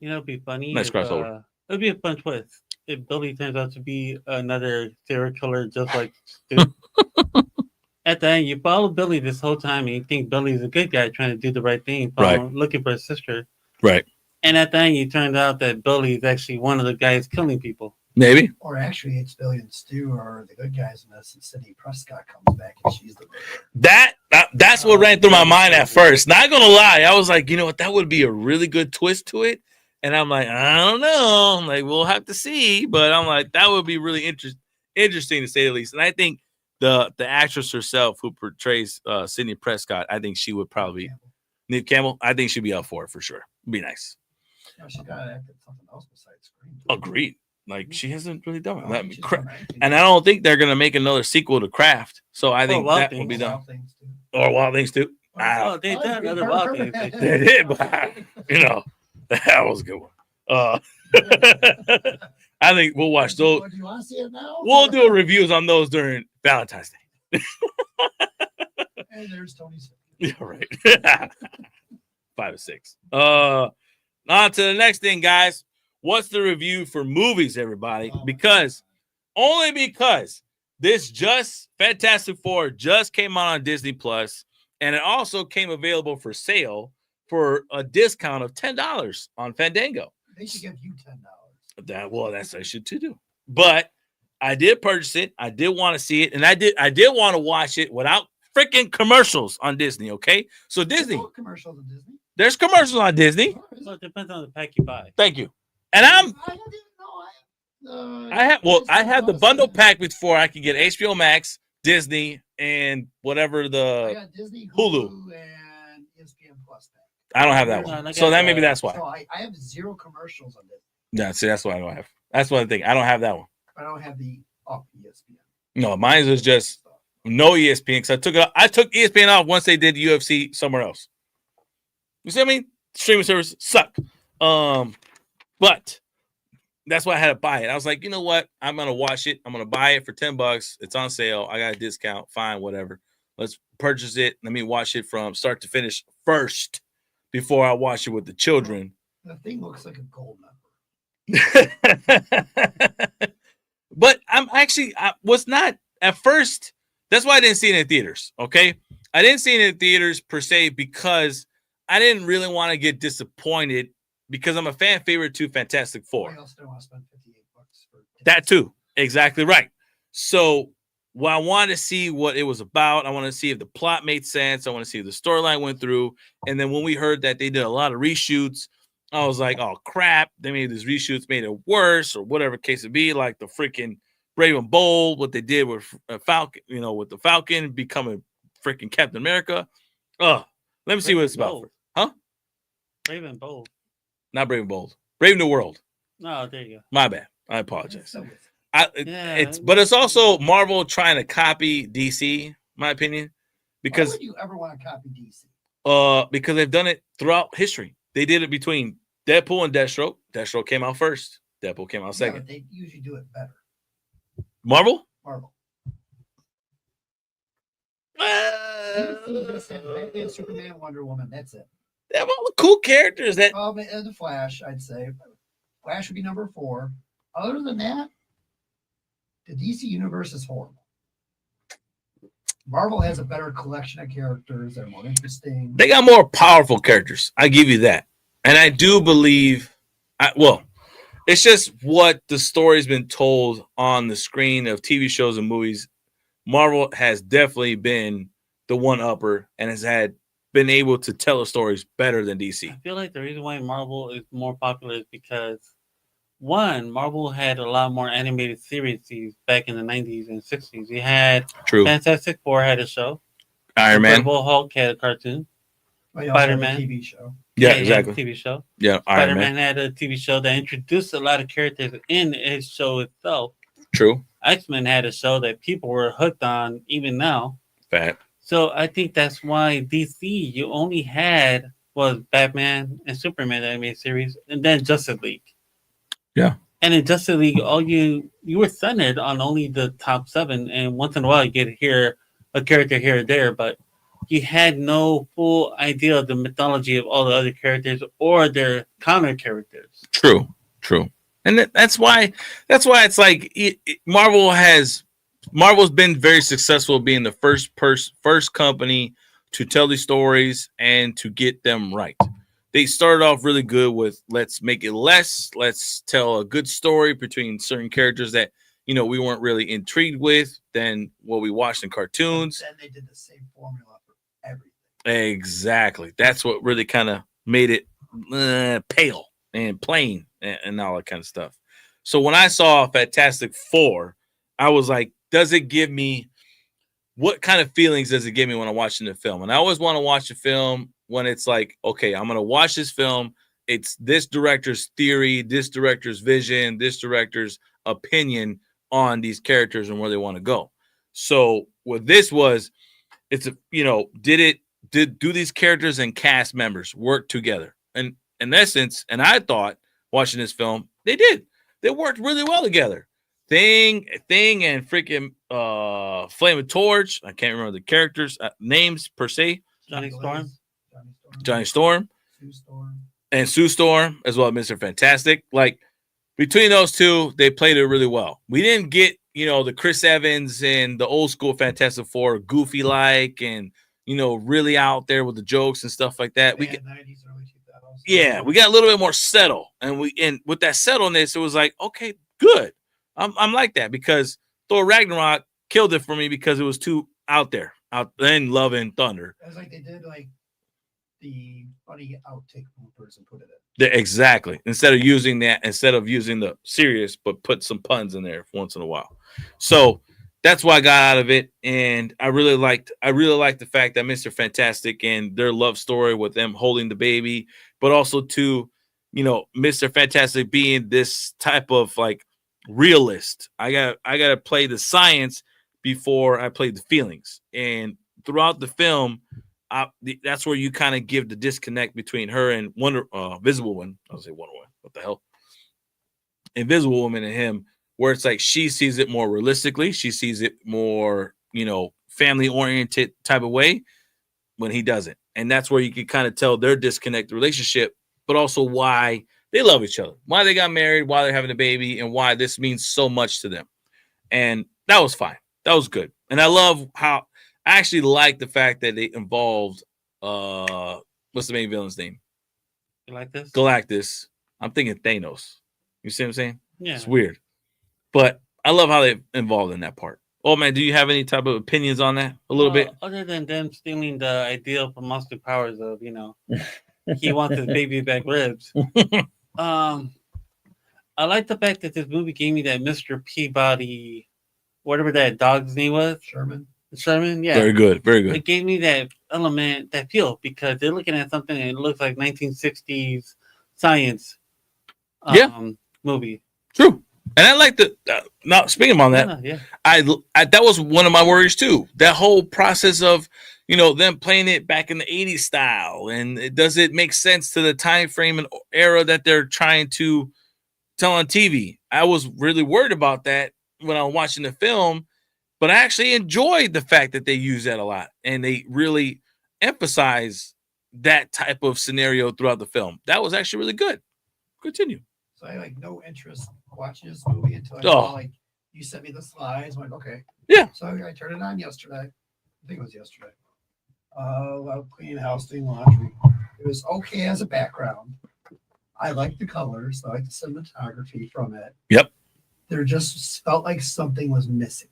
It'd be funny. Nice crossover. It'd be a fun twist if Billy turns out to be another serial killer, just like Stu. At the end, you follow Billy this whole time, and you think Billy's a good guy trying to do the right thing, looking for his sister. Right. And at the end, you turned out that Billy is actually one of the guys killing people. Maybe. Or actually, it's Billy and Stu are the good guys in this, and Sidney Prescott comes back and she's the murderer. That's what ran through my mind at first. Not gonna lie, I was like, you know what, that would be a really good twist to it. And I'm like, I don't know. I'm like, we'll have to see. But I'm like, that would be really interesting to say the least. And I think the actress herself who portrays Sidney Prescott, I think she would probably Neve Campbell. I think she'd be up for it for sure. It'd be nice. She's got to act at something else besides Scream. Agreed. Like she hasn't really done it. And I don't think they're gonna make another sequel to Craft. So I think that will be done. Or Wild Things too. Oh, they did another Wild Things. They did, but that was a good one. I think we'll watch those. Do you want to see it now? We'll do reviews on those during Valentine's Day. And there's Tony. Yeah, right. 5 or 6. On to the next thing, guys. What's the review for movies, everybody? Because this Fantastic Four just came out on Disney Plus, and it also came available for sale for a discount of $10 on Fandango. They should give you $10. That's I should too do. But I did purchase it. I did want to see it, and I did want to watch it without freaking commercials on Disney. Okay, so Disney. Commercials on Disney. There's commercials on Disney. Well, it depends on the pack you buy. Thank you. And I have the bundle pack before I can get HBO Max, Disney, and whatever the I got Disney, Hulu and ESPN Plus pack. I don't have that one. So that maybe that's why. So I have 0 commercials on Disney. Yeah, see, that's why I don't have. That's one thing. I don't have that one. I don't have the up ESPN. No, mine was just no ESPN because I took ESPN off once they did UFC somewhere else. You see what I mean? Streaming service suck. But that's why I had to buy it. I was like, you know what? I'm gonna watch it. I'm gonna buy it for $10. It's on sale. I got a discount. Fine, whatever. Let's purchase it. Let me watch it from start to finish first before I watch it with the children. The thing looks like a gold member. But I was not at first. That's why I didn't see it in theaters. Okay, I didn't see it in theaters per se because I didn't really want to get disappointed because I'm a fan favorite to Fantastic Four. I also don't want to spend $58 for that too. Exactly right. So I wanted to see what it was about. I want to see if the plot made sense. I want to see if the storyline went through. And then when we heard that they did a lot of reshoots, I was like, oh crap, they made these reshoots, made it worse or whatever case it be, like the freaking Brave and Bold, what they did with Falcon, with the Falcon becoming freaking Captain America. Let me see what it's about. Huh? Brave and Bold. Not Brave and Bold. Brave New World. Oh, there you go. My bad. I apologize. Yeah. But it's also Marvel trying to copy DC, my opinion, because why would you ever want to copy DC? Because they've done it throughout history. They did it between Deadpool and Deathstroke. Deathstroke came out first. Deadpool came out second. But they usually do it better. Marvel. Batman, Superman, Wonder Woman. That's it. They have all the cool characters. The Flash, I'd say. Flash would be number 4. Other than that, the DC universe is horrible. Marvel has a better collection of characters that are more interesting. They got more powerful characters. I give you that. And I do believe, it's just what the story's been told on the screen of TV shows and movies. Marvel has definitely been the one-upper and has been able to tell the stories better than DC. I feel like the reason why Marvel is more popular is because, one, Marvel had a lot more animated series back in the 90s and 60s. You had Fantastic Four had a show. Iron Man. Incredible Hulk had a cartoon. Spider-Man TV show. Yeah, exactly. TV show. Yeah, Spider-Man had a TV show that introduced a lot of characters in his show itself. True. X-Men had a show that people were hooked on even now. Fact. So I think that's why DC, you only had was Batman and Superman animated series, and then Justice League. Yeah. And in Justice League, you were centered on only the top 7, and once in a while you get to hear a character here or there, but you had no full idea of the mythology of all the other characters or their counter characters. True. And that's why it's like Marvel's been very successful being the first company to tell these stories and to get them right. They started off really good with let's make it less. Let's tell a good story between certain characters that we weren't really intrigued with than what we watched in cartoons. Then they did the same formula for everything. Exactly. That's what really kind of made it pale and plain and all that kind of stuff. So when I saw Fantastic Four, I was like, what kind of feelings does it give me when I'm watching the film? And I always want to watch a film when it's like, okay, I'm going to watch this film. It's this director's theory, this director's vision, this director's opinion on these characters and where they want to go. So what this was, do these characters and cast members work together? And in essence, and I thought watching this film, they did. They worked really well together. Thing and freaking Flaming Torch. I can't remember the characters' names per se. Johnny Storm. And Sue Storm, as well as Mr. Fantastic. Like, between those two, they played it really well. We didn't get, the Chris Evans and the old school Fantastic Four, goofy like, and really out there with the jokes and stuff like that. We got 90s, early 2000s. Yeah, we got a little bit more settle, and with that settleness, it was like, okay, good. I'm like that because Thor Ragnarok killed it for me because it was too out there, in Love and Thunder. It was like they did the funny outtake bloopers and put it in. Exactly. Instead of using the serious, but put some puns in there once in a while. So that's why I got out of it, and I really liked the fact that Mr. Fantastic and their love story with them holding the baby, but also to, Mr. Fantastic being this type of like realist. I got to play the science before I play the feelings, and throughout the film, that's where you kind of give the disconnect between her and Invisible Woman. I'll say Wonder Woman. What the hell? Invisible Woman and him, where it's like she sees it more realistically. She sees it more, family-oriented type of way when he doesn't. And that's where you can kind of tell their disconnected relationship, but also why they love each other, why they got married, why they're having a baby, and why this means so much to them. And that was fine. That was good. And I love how I actually like the fact that they involved what's the main villain's name? Galactus. I'm thinking Thanos. You see what I'm saying? Yeah. It's weird. But I love how they involved in that part. Oh man, do you have any type of opinions on that? A little bit? Other than them stealing the idea from Austin Powers of, he wants his baby back ribs. I like the fact that this movie gave me that Mr. Peabody, whatever that dog's name was, Sherman. Yeah, Very good, very good. It gave me that element, that feel, because they're looking at something and it looks like 1960s science movie. True. And I like the now speaking on that, Yeah. I that was one of my worries too. That whole process of them playing it back in the 80s style, and does it make sense to the time frame and era that they're trying to tell on TV? I was really worried about that when I was watching the film, but I actually enjoyed the fact that they use that a lot and they really emphasize that type of scenario throughout the film. That was actually really good. Continue. So I had like no interest watching this movie until I saw like you sent me the slides. I'm like, okay. Yeah. So I turned it on yesterday. I think it was yesterday. While cleaning the house, doing laundry. It was okay as a background. I like the colors. I like the cinematography from it. Yep. There just felt like something was missing.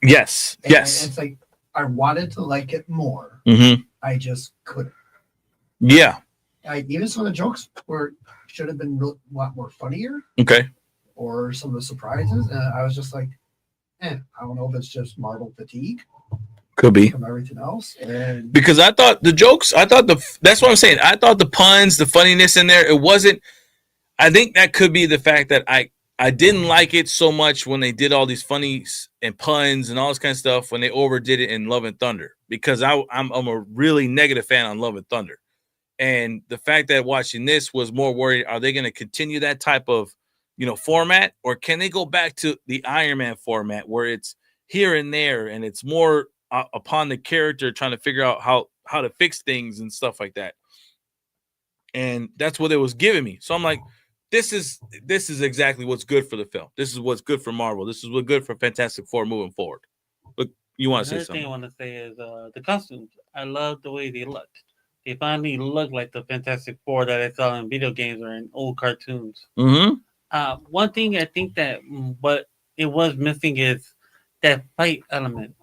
Yes. And yes. it's like I wanted to like it more. Mm-hmm. I just couldn't. Yeah. Even some of the jokes should have been a lot more funnier. Okay. Or some of the surprises, and I was just like, I don't know if it's just Marvel fatigue. Could be from everything else, and because I thought the jokes, that's what I'm saying. I thought the puns, the funniness in there, it wasn't. I think that could be the fact that I didn't like it so much when they did all these funnies and puns and all this kind of stuff when they overdid it in Love and Thunder, because I'm a really negative fan on Love and Thunder, and the fact that watching this was more worried, are they going to continue that type of format, or can they go back to the Iron Man format where it's here and there and it's more upon the character trying to figure out how to fix things and stuff like that. And that's what it was giving me. So I'm like, this is exactly what's good for the film. This is what's good for Marvel. This is what's good for Fantastic Four moving forward. But you want to say something? Another thing I want to say is the costumes. I love the way they look. They finally look like the Fantastic Four that I saw in video games or in old cartoons. Mm-hmm. One thing I think that what it was missing is that fight element.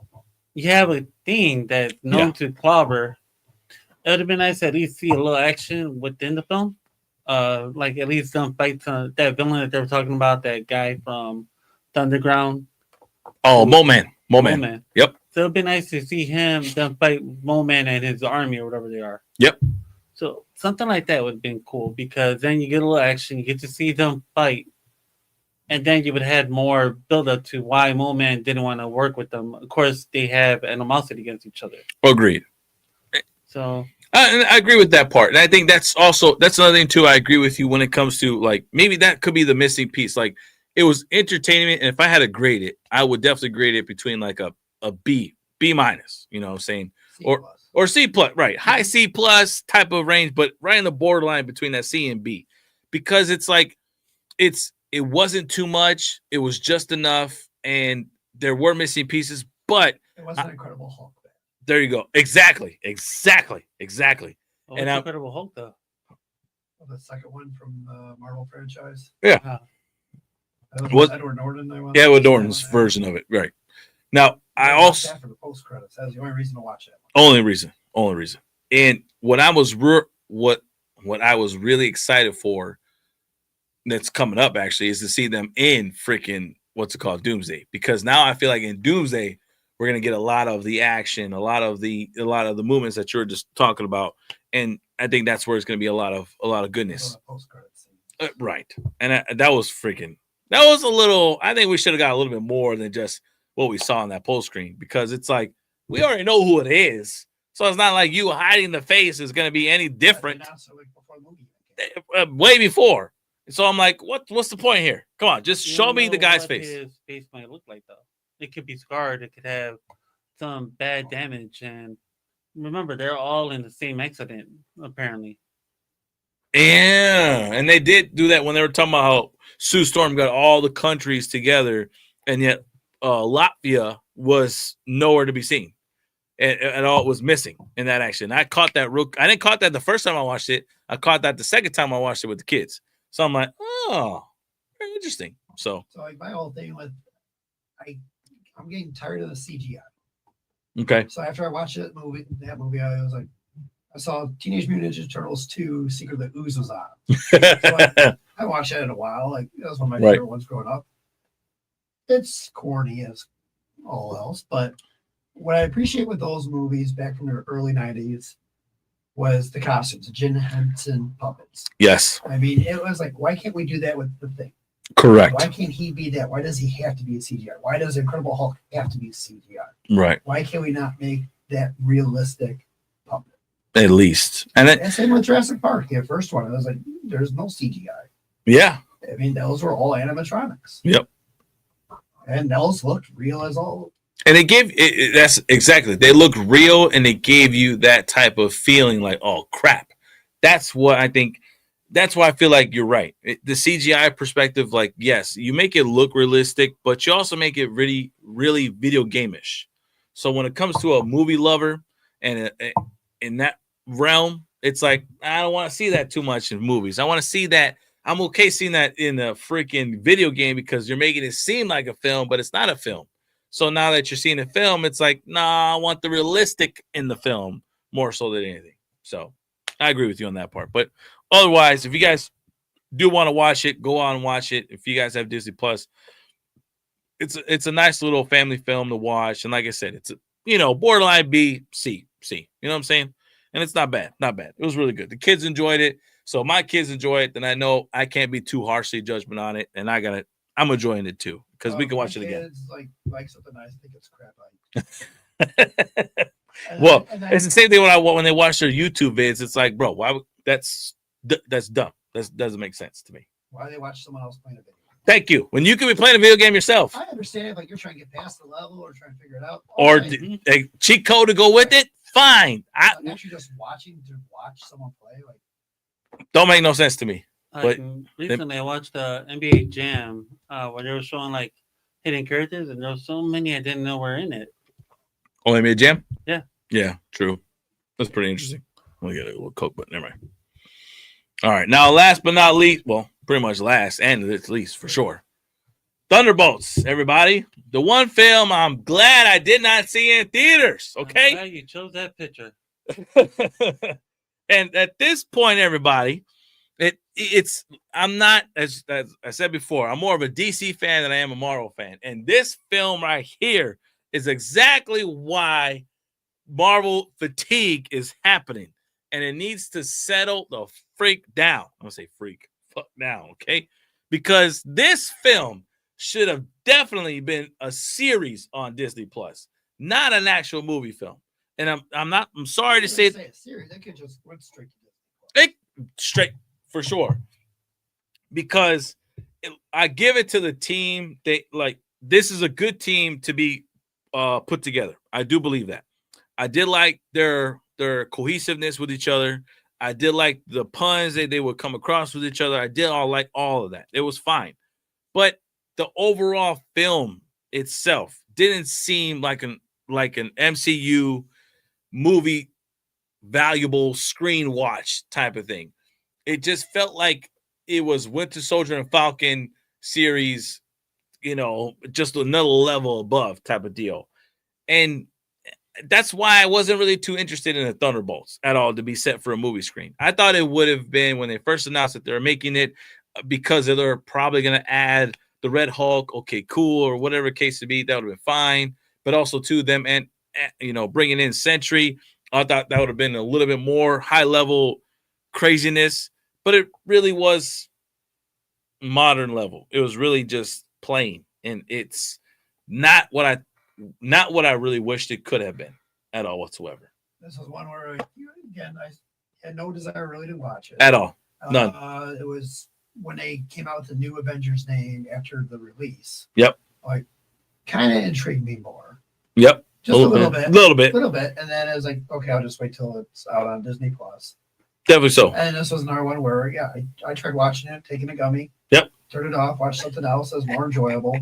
You have a thing that's known to clobber. It would have been nice to at least see a little action within the film. Like at least some fights. That villain that they were talking about, that guy from Thunderground. Oh, Mo-Man. Yep. So it'd be nice to see him then fight Mo-Man and his army or whatever they are. Yep. So something like that would have been cool, because then you get a little action, you get to see them fight, and then you would have had more build up to why Mo-Man didn't want to work with them. Of course, they have animosity against each other. Agreed. So I agree with that part, and I think that's another thing too. I agree with you when it comes to like maybe that could be the missing piece. Like it was entertainment, and if I had to grade it, I would definitely grade it between like a B minus. You know what I'm saying? Or C plus, right? High C plus type of range, but right in the borderline between that C and B, because it's like it wasn't too much, it was just enough, and there were missing pieces, but it wasn't Incredible Hulk. There you go. Exactly. Oh, And Incredible Hulk, though. The second one from the Marvel franchise. Yeah. Was Edward Norton? Edward Norton's version of it, right? Now I also for the post credits. That's the only reason to watch it. Only reason. And what I was really excited for that's coming up actually is to see them in freaking Doomsday, because now I feel like in Doomsday we're gonna get a lot of the action, a lot of the movements that you're just talking about, and I think that's where it's gonna be a lot of goodness. Right, and that was a little. I think we should have got a little bit more than just what we saw on that post screen, because it's like we already know who it is, so it's not like you hiding the face is gonna be any different. Way before. So I'm like, what's the point here? Come on, just show me the guy's face. His face might look like, though. It could be scarred. It could have some bad damage. And remember, they're all in the same accident, apparently. Yeah, and they did do that when they were talking about how Sue Storm got all the countries together, and yet Latvia was nowhere to be seen. And all it was missing in that action. I caught that I didn't caught that the first time I watched it. I caught that the second time I watched it with the kids. So I'm like, oh, very interesting. So like my whole thing with I'm getting tired of the CGI. Okay. So after I watched that movie, I was like, I saw Teenage Mutant Ninja Turtles 2: Secret of the Ooze was on. So I I watched it in a while. Like that was one of my Right. favorite ones growing up. It's corny as all else, but what I appreciate with those movies back from the early '90s was the costumes, the Jim Henson puppets. Yes, I mean, it was like, why can't we do that with the Thing? correct. Why can't he be that? Why does he have to be a CGI? Why does Incredible Hulk have to be CGI? Right, Why can't we not make that realistic puppet? at least, and it, And same with Jurassic Park, the first one. I was like, there's no CGI. yeah, I mean, those were all animatronics. Yep. And those looked real as all. and it gave that's exactly. They looked real, and they gave you that type of feeling, like, oh crap. That's what I think. That's why I feel like you're right. The CGI perspective, like, yes, you make it look realistic, but you also make it really, really video game-ish. So when it comes to a movie lover and in that realm, it's like, I don't want to see that too much in movies. I want to see that. I'm okay seeing that in a freaking video game because you're making it seem like a film, but it's not a film. So now that you're seeing a film, it's like, nah, I want the realistic in the film more so than anything. So I agree with you on that part. But otherwise, if you guys do want to watch it, go on and watch it. If you guys have Disney Plus, it's a nice little family film to watch. And like I said, it's a, borderline B, C. You know what I'm saying? And it's not bad. Not bad. It was really good. The kids enjoyed it. So if my kids enjoy it, then I know I can't be too harshly judgment on it. And I'm enjoying it too. Because we can watch it again. Kids like something I think it's crap. Well, it's the same thing when they watch their YouTube vids. It's like, bro, why? That's dumb. That doesn't make sense to me. Why they watch someone else playing a video? Thank you. When you can be playing a video game yourself, I understand if you're trying to get past the level or trying to figure it out, or right. a cheat code to go with it, fine. But actually just watching to watch someone play, like, Don't make no sense to me. Like, recently, I watched the NBA Jam where they were showing like hidden characters, and there were so many I didn't know were in it. Oh, NBA Jam? Yeah. Yeah, true. That's pretty interesting. Let me get a little Coke, but never mind. All right. Now, last but not least, well, pretty much last and at least for sure. Thunderbolts, everybody. The one film I'm glad I did not see in theaters. Okay. I'm glad you chose that picture. And at this point, everybody, it's I'm not, as I said before, I'm more of a DC fan than I am a Marvel fan. And this film right here is exactly why Marvel fatigue is happening. And it needs to settle the freak down. I'm going to say fuck down, okay? Because this film should have definitely been a series on Disney Plus, not an actual movie film. And I'm sorry to say a series. They could just went straight to Disney. Straight for sure. Because I give it to the team. This is a good team to be put together. I do believe that. I did like their cohesiveness with each other. I did like the puns that they would come across with each other. I did like all of that. It was fine. But the overall film itself didn't seem like an MCU movie valuable screen watch type of thing. It just felt like it was Winter Soldier and Falcon series, just another level above type of deal. And that's why I wasn't really too interested in the Thunderbolts at all to be set for a movie screen. I thought it would have been when they first announced that they're making it because they're probably going to add the Red Hulk. Okay, cool, or whatever case to be, that would have been fine. But also to them and bringing in Sentry, I thought that would have been a little bit more high level craziness. But it really was modern level. It was really just plain, and it's not what I really wished it could have been at all whatsoever. This was one where, again, I had no desire really to watch it. At all. None. It was when they came out with the new Avengers name after the release. Yep. Like, kind of intrigued me more. Yep. Just a little bit. A little bit. And then I was like, okay, I'll just wait till it's out on Disney Plus. Definitely so. And this was another one where, I tried watching it, taking a gummy. Yep. Turned it off, watched something else that was more enjoyable.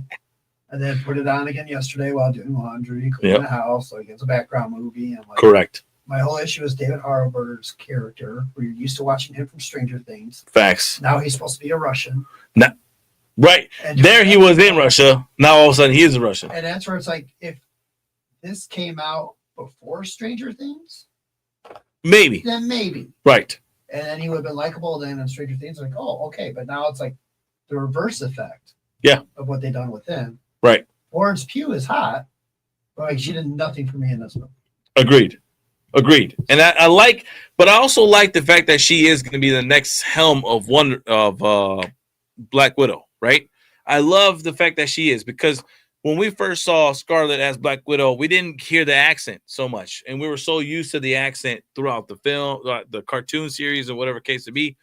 And then put it on again yesterday while doing laundry, cleaning the house. So it's a background movie. And correct. My whole issue is David Harbour's character. We're used to watching him from Stranger Things. Facts. Now he's supposed to be a Russian. Right. There he was in Russia. Now all of a sudden he is a Russian. And that's where it's like, if this came out before Stranger Things, maybe. then maybe. Right. and then he would have been likable. Then in Stranger Things, like, oh, okay, but now it's like the reverse effect. Yeah. Of what they done with him. Right. Florence Pugh is hot, but like she did nothing for me in this movie. Agreed. And I like, but I also like the fact that she is going to be the next helm of Black Widow, right? I love the fact that she is, because when we first saw Scarlett as Black Widow, we didn't hear the accent so much, and we were so used to the accent throughout the film, the cartoon series, or whatever case it be.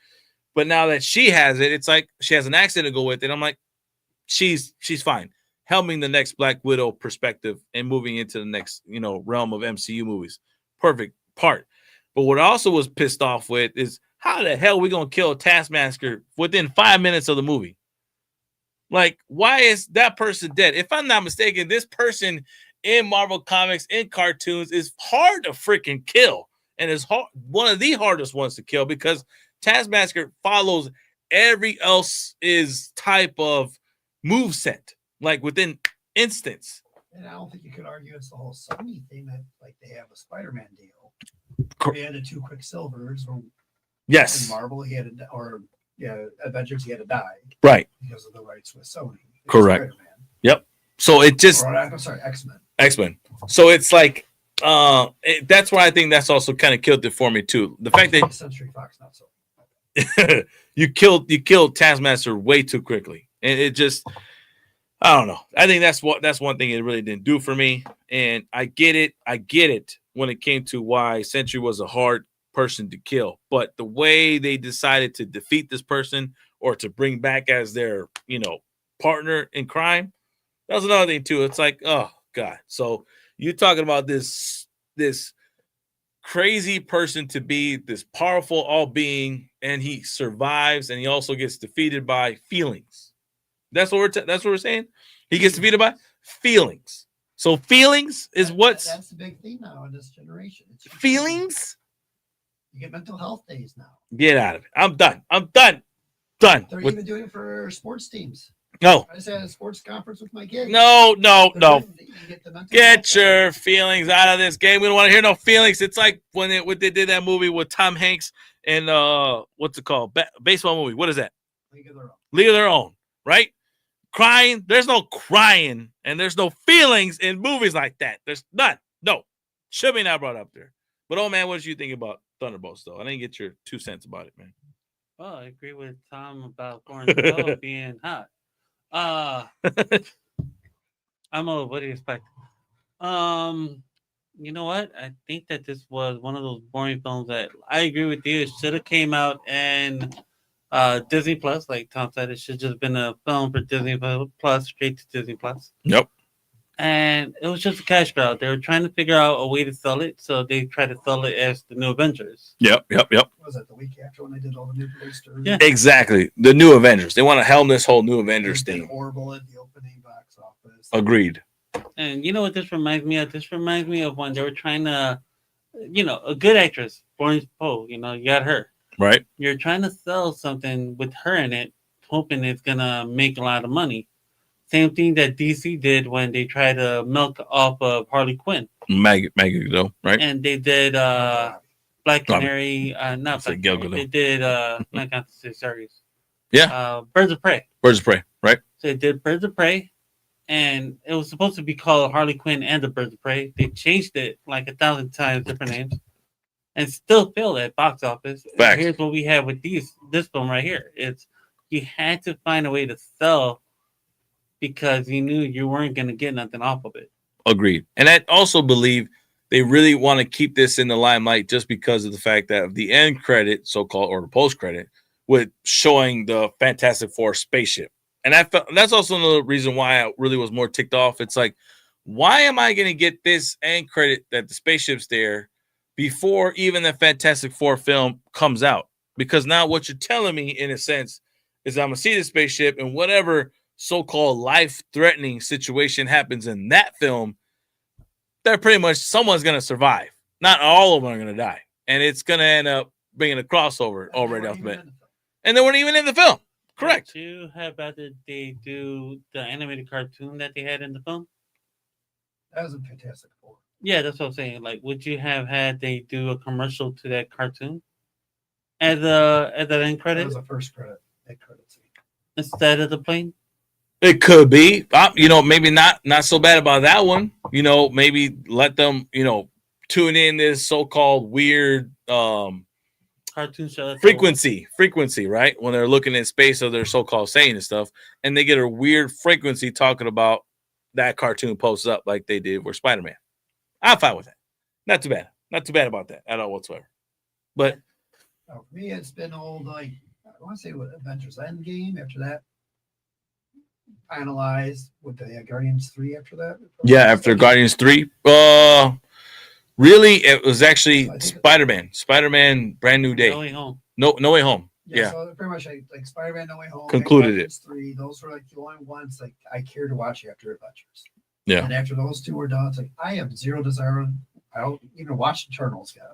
But now that she has it, it's like she has an accent to go with it. I'm like, she's fine, helming the next Black Widow perspective and moving into the next, realm of MCU movies. Perfect part. But what I also was pissed off with is, how the hell are we gonna kill Taskmaster within 5 minutes of the movie? Like, why is that person dead? If I'm not mistaken, this person in Marvel Comics, in cartoons, is hard to freaking kill, and is one of the hardest ones to kill, because Taskmaster follows every else's type of move set, like within instance. And I don't think you could argue it's the whole Sony thing that, like, they have a Spider-Man deal. He had the 2 Quicksilvers, or yes, in Marvel he had Avengers he had to die, right, because of the rights with Sony. Correct. Spider-Man. Yep. So it just, I'm sorry, X-Men. X-Men. So it's like, that's why I think that's also kind of killed it for me too. The fact that Century Fox, not so. you killed Taskmaster way too quickly, and it just, I don't know. I think that's one thing it really didn't do for me. And I get it when it came to why Sentry was a hard person to kill, but the way they decided to defeat this person, or to bring back as their, partner in crime, that was another thing too. It's like, oh God. So you're talking about this crazy person to be this powerful all being, and he survives, and he also gets defeated by feelings. That's what we're saying. He gets defeated by feelings. So feelings is that's the big thing now in this generation. It's feelings. You get mental health days now. Get out of it. I'm done. They're even doing it for sports teams. No. I just had a sports conference with my kids. No. Get your day. feelings out of this game. We don't want to hear no feelings. It's like when they did that movie with Tom Hanks and what's it called? Baseball movie. What is that? League of Their Own. Right? Crying. There's no crying, and there's no feelings in movies like that. There's none. No. Should be not brought up there. But oh man, what did you think about Thunderbolts though? I didn't get your 2 cents about it, man. Well, I agree with Tom about Florence Pugh being hot. What do you expect? You know what? I think that this was one of those boring films that I agree with you. It should have came out in Disney Plus, like Tom said. It should just been a film for Disney Plus, straight to Disney Plus. Yep. And it was just a cash grab. They were trying to figure out a way to sell it, so they tried to sell it as the New Avengers. Yep. Was that the week after when they did all the new posters? Yeah. Exactly. The New Avengers. They want to helm this whole New Avengers thing. Horrible at the opening box office. Agreed. And you know what this reminds me of? This reminds me of when they were trying to, a good actress, Florence Pugh, you got her. Right. You're trying to sell something with her in it, hoping it's going to make a lot of money. Same thing that DC did when they tried to milk off of Harley Quinn. Maggie though, right? And they did Black Canary, not Black Canary. They did not the series. Yeah. Birds of Prey. Birds of Prey, right? So they did Birds of Prey, and it was supposed to be called Harley Quinn and the Birds of Prey. They changed it like 1,000 times, different names, and still failed at box office. Here's what we have with this film right here. It's you had to find a way to sell, because you knew you weren't going to get nothing off of it. Agreed. And I also believe they really want to keep this in the limelight just because of the fact that the end credit, so-called, or the post-credit, with showing the Fantastic Four spaceship. And that's also another reason why I really was more ticked off. It's like, why am I going to get this end credit that the spaceship's there before even the Fantastic Four film comes out? Because now what you're telling me, in a sense, is I'm going to see the spaceship, and whatever so-called life-threatening situation happens in that film, they're pretty much, someone's going to survive. Not all of them are going to die. And it's going to end up bringing a crossover already off the bat. And they weren't even in the film. Correct. Would you have rather they do the animated cartoon that they had in the film? That was a Fantastic Four. Yeah, that's what I'm saying. Like, would you have had they do a commercial to that cartoon? as the end That credit was the first credit. That credit scene. instead of the plane. It could be, maybe not so bad about that one. Maybe let them, tune in this so-called weird Cartoon show. That's frequency, right? When they're looking at space, or they're so-called saying and stuff, and they get a weird frequency talking about that cartoon posts up like they did with Spider-Man. I'm fine with that. Not too bad. Not too bad about that at all whatsoever. But For me, it's been old, like, I want to say what Avengers Endgame. After that, finalized with the Guardians 3 after that. yeah, after Guardians 3, really, it was actually Spider-Man Brand New Day. No Way Home. No Way Home. Yeah. So pretty much like Spider-Man No Way Home. Concluded Guardians 3, those were like the only ones like I care to watch after Adventures. Yeah. And after those two were done, it's like I have zero desire. I don't even watch Eternals yet.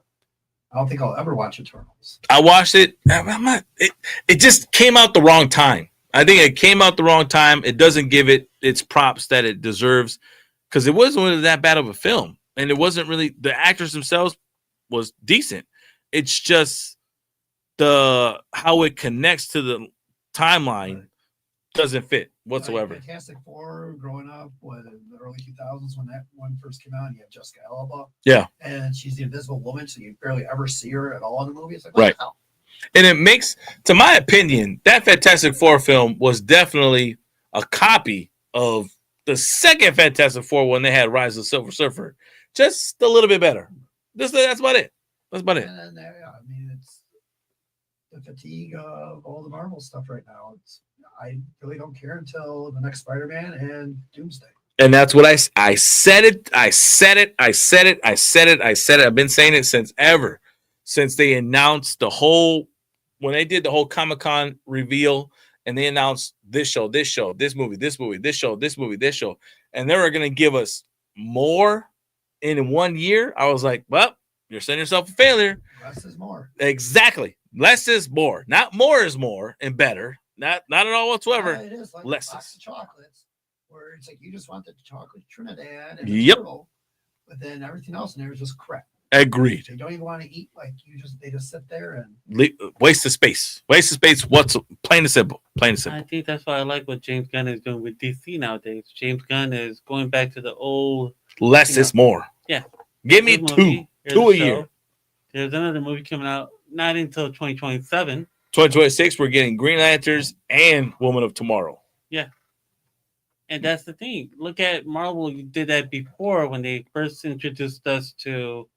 I don't think I'll ever watch Eternals. I watched it. It just came out the wrong time. I think it came out the wrong time. It doesn't give it its props that it deserves, because it wasn't really that bad of a film, and it wasn't really, the actors themselves was decent. It's just how it connects to the timeline doesn't fit whatsoever. Like Fantastic Four, growing up in the early 2000s when that one first came out, and you have Jessica Alba. Yeah. And she's the Invisible Woman, so you barely ever see her at all in the movie. It's like, right. Wow. And it makes, to my opinion, that Fantastic Four film was definitely a copy of the second Fantastic Four when they had Rise of the Silver Surfer. Just a little bit better. That's about it. That's about it. And then, I mean, it's the fatigue of all the Marvel stuff right now. I really don't care until the next Spider-Man and Doomsday. And that's what I said it. I said it. I've been saying it since they announced when they did the whole Comic-Con reveal, and they announced this show, this movie, this show, and they were going to give us more in 1 year. I was like, well, you're setting yourself a failure. Less is more. Exactly. Less is more. Not more is more and better. Not at all whatsoever. It is like less a box of chocolates, where it's like you just want the chocolate Trinidad and Yep. turtle, but then everything else in there is just crap. Agreed. They don't even want to eat. Like they just sit there and waste of space. What's plain and simple. I think that's why I like what James Gunn is doing with DC nowadays. James Gunn is going back to the old. Less is more. Yeah. Give me two a year. There's another movie coming out not until 2027. 2026, we're getting Green Lanterns and Woman of Tomorrow. Yeah. And that's the thing. Look at Marvel. You did that before when they first introduced us to.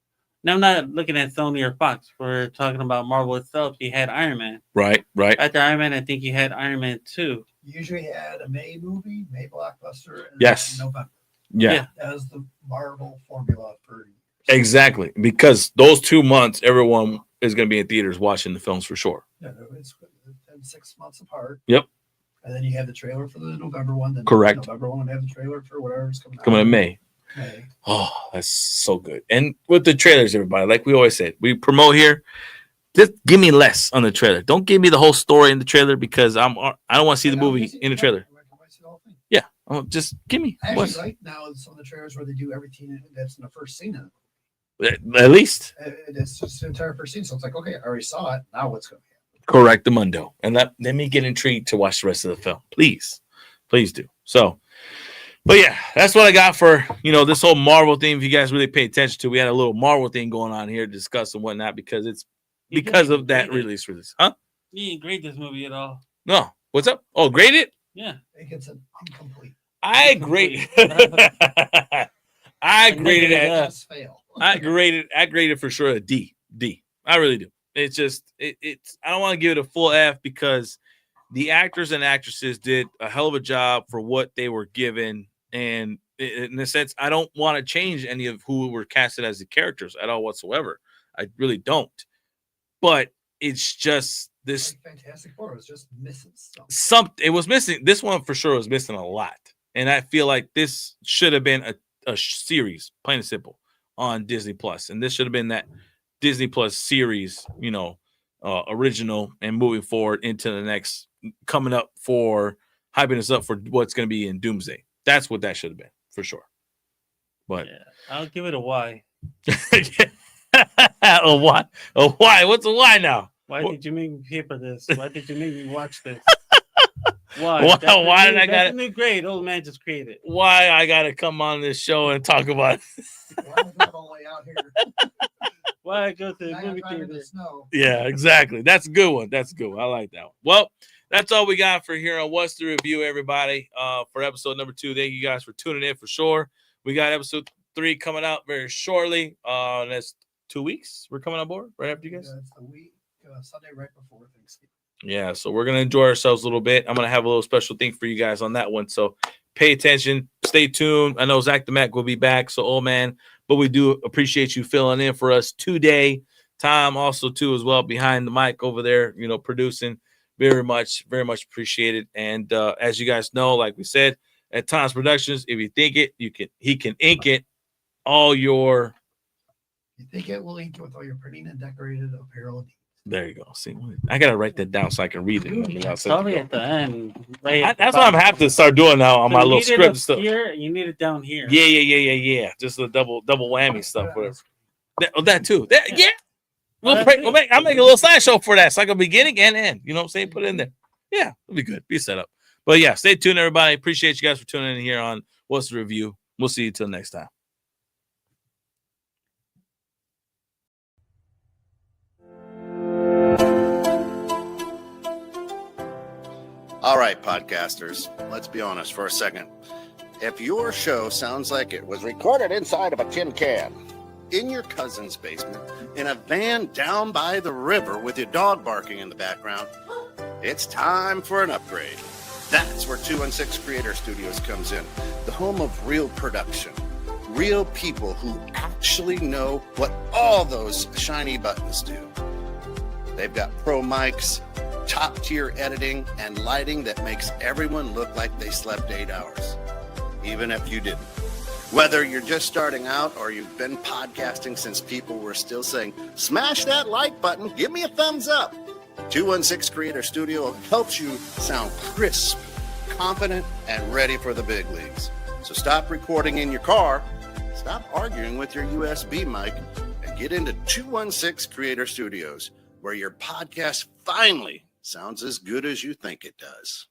Now, I'm not looking at Sony or Fox. We're talking about Marvel itself. You had Iron Man. Right. After Iron Man, I think you had Iron Man 2. you usually had a May movie, May blockbuster, and yes, November. Yeah. That was the Marvel formula for years. Exactly, because those 2 months, everyone is going to be in theaters watching the films for sure. Yeah, it's 6 months apart. Yep. And then you have the trailer for the November one. Then correct. The November one have the trailer for whatever's coming out. Coming in May. Oh, that's so good. And with the trailers, everybody, like we always said, we promote here. Just give me less on the trailer. Don't give me the whole story in the trailer, because I don't want to see the movie in the trailer. Yeah, just give me. I actually like now some of the trailers where they do everything that's in the first scene of the movie. At least it's just the entire first scene. So it's like, okay, I already saw it. Now what's going to happen? Correct the mundo, and let me get intrigued to watch the rest of the film. Please do. So. But yeah, that's what I got for, this whole Marvel thing. If you guys really pay attention to, we had a little Marvel thing going on here to discuss and whatnot, because it's because of that release. Huh? You didn't grade this movie at all. No. What's up? Oh, grade it? Yeah. I think it's incomplete. I graded for sure a D. I really do. It's just it's I don't want to give it a full F, because the actors and actresses did a hell of a job for what they were given. And in a sense, I don't want to change any of who were casted as the characters at all whatsoever. I really don't. But it's just this Fantastic Four was just missing something. It was missing. This one for sure was missing a lot. And I feel like this should have been a series, plain and simple, on Disney Plus. And this should have been that Disney Plus series, original, and moving forward into the next, coming up for hyping us up for what's going to be in Doomsday. That's what that should have been, for sure. But yeah, I'll give it a Y. A Y? A Y? What's a Y now? Why What- did you make me pay for this? Why did you make me watch this? Why? Why- That's the why new- did I that's gotta- the new grade old man just created? Why I gotta come on this show and talk about it? Why is that all the way out here? Why I go to the Now you're movie driving in theater? the snow. Yeah, exactly. That's a good one. That's a good one. I like that one. Well, that's all we got for here on What's the Review, everybody, for episode number 2. Thank you guys for tuning in for sure. We got episode 3 coming out very shortly. That's 2 weeks. We're coming on board right after you guys. It's the week, Sunday right before Thanksgiving. Yeah, so we're gonna enjoy ourselves a little bit. I'm gonna have a little special thing for you guys on that one. So pay attention, stay tuned. I know Zach the Mac will be back, so old man, but we do appreciate you filling in for us today. Tom also too as well behind the mic over there, producing. Very much appreciated. And as you guys know, like we said at Tom's Productions, if you think it, he can ink it. All your You think it will ink with all your printing and decorated apparel needs. there you go. See, I gotta write that down so I can read it. Probably at the end. Right. That's what I'm have to start doing now on my You little need it script up stuff. Here, you need it down here. Yeah. Just the double whammy stuff, whatever. That too. Yeah. Well, I'll make a little slideshow for that. It's like a beginning and end. You know what I'm saying? Put it in there. Yeah, it'll be good. Be set up. But yeah, stay tuned, everybody. Appreciate you guys for tuning in here on What's the Review. We'll see you till next time. All right, podcasters, let's be honest for a second. If your show sounds like it was recorded inside of a tin can, in your cousin's basement, in a van down by the river with your dog barking in the background, it's time for an upgrade. That's where 216 Creator Studios comes in, the home of real production, real people who actually know what all those shiny buttons do. They've got pro mics, top-tier editing, and lighting that makes everyone look like they slept 8 hours, even if you didn't. Whether you're just starting out or you've been podcasting since people were still saying, smash that like button, give me a thumbs up. 216 Creator Studio helps you sound crisp, confident, and ready for the big leagues. So stop recording in your car, stop arguing with your USB mic, and get into 216 Creator Studios, where your podcast finally sounds as good as you think it does.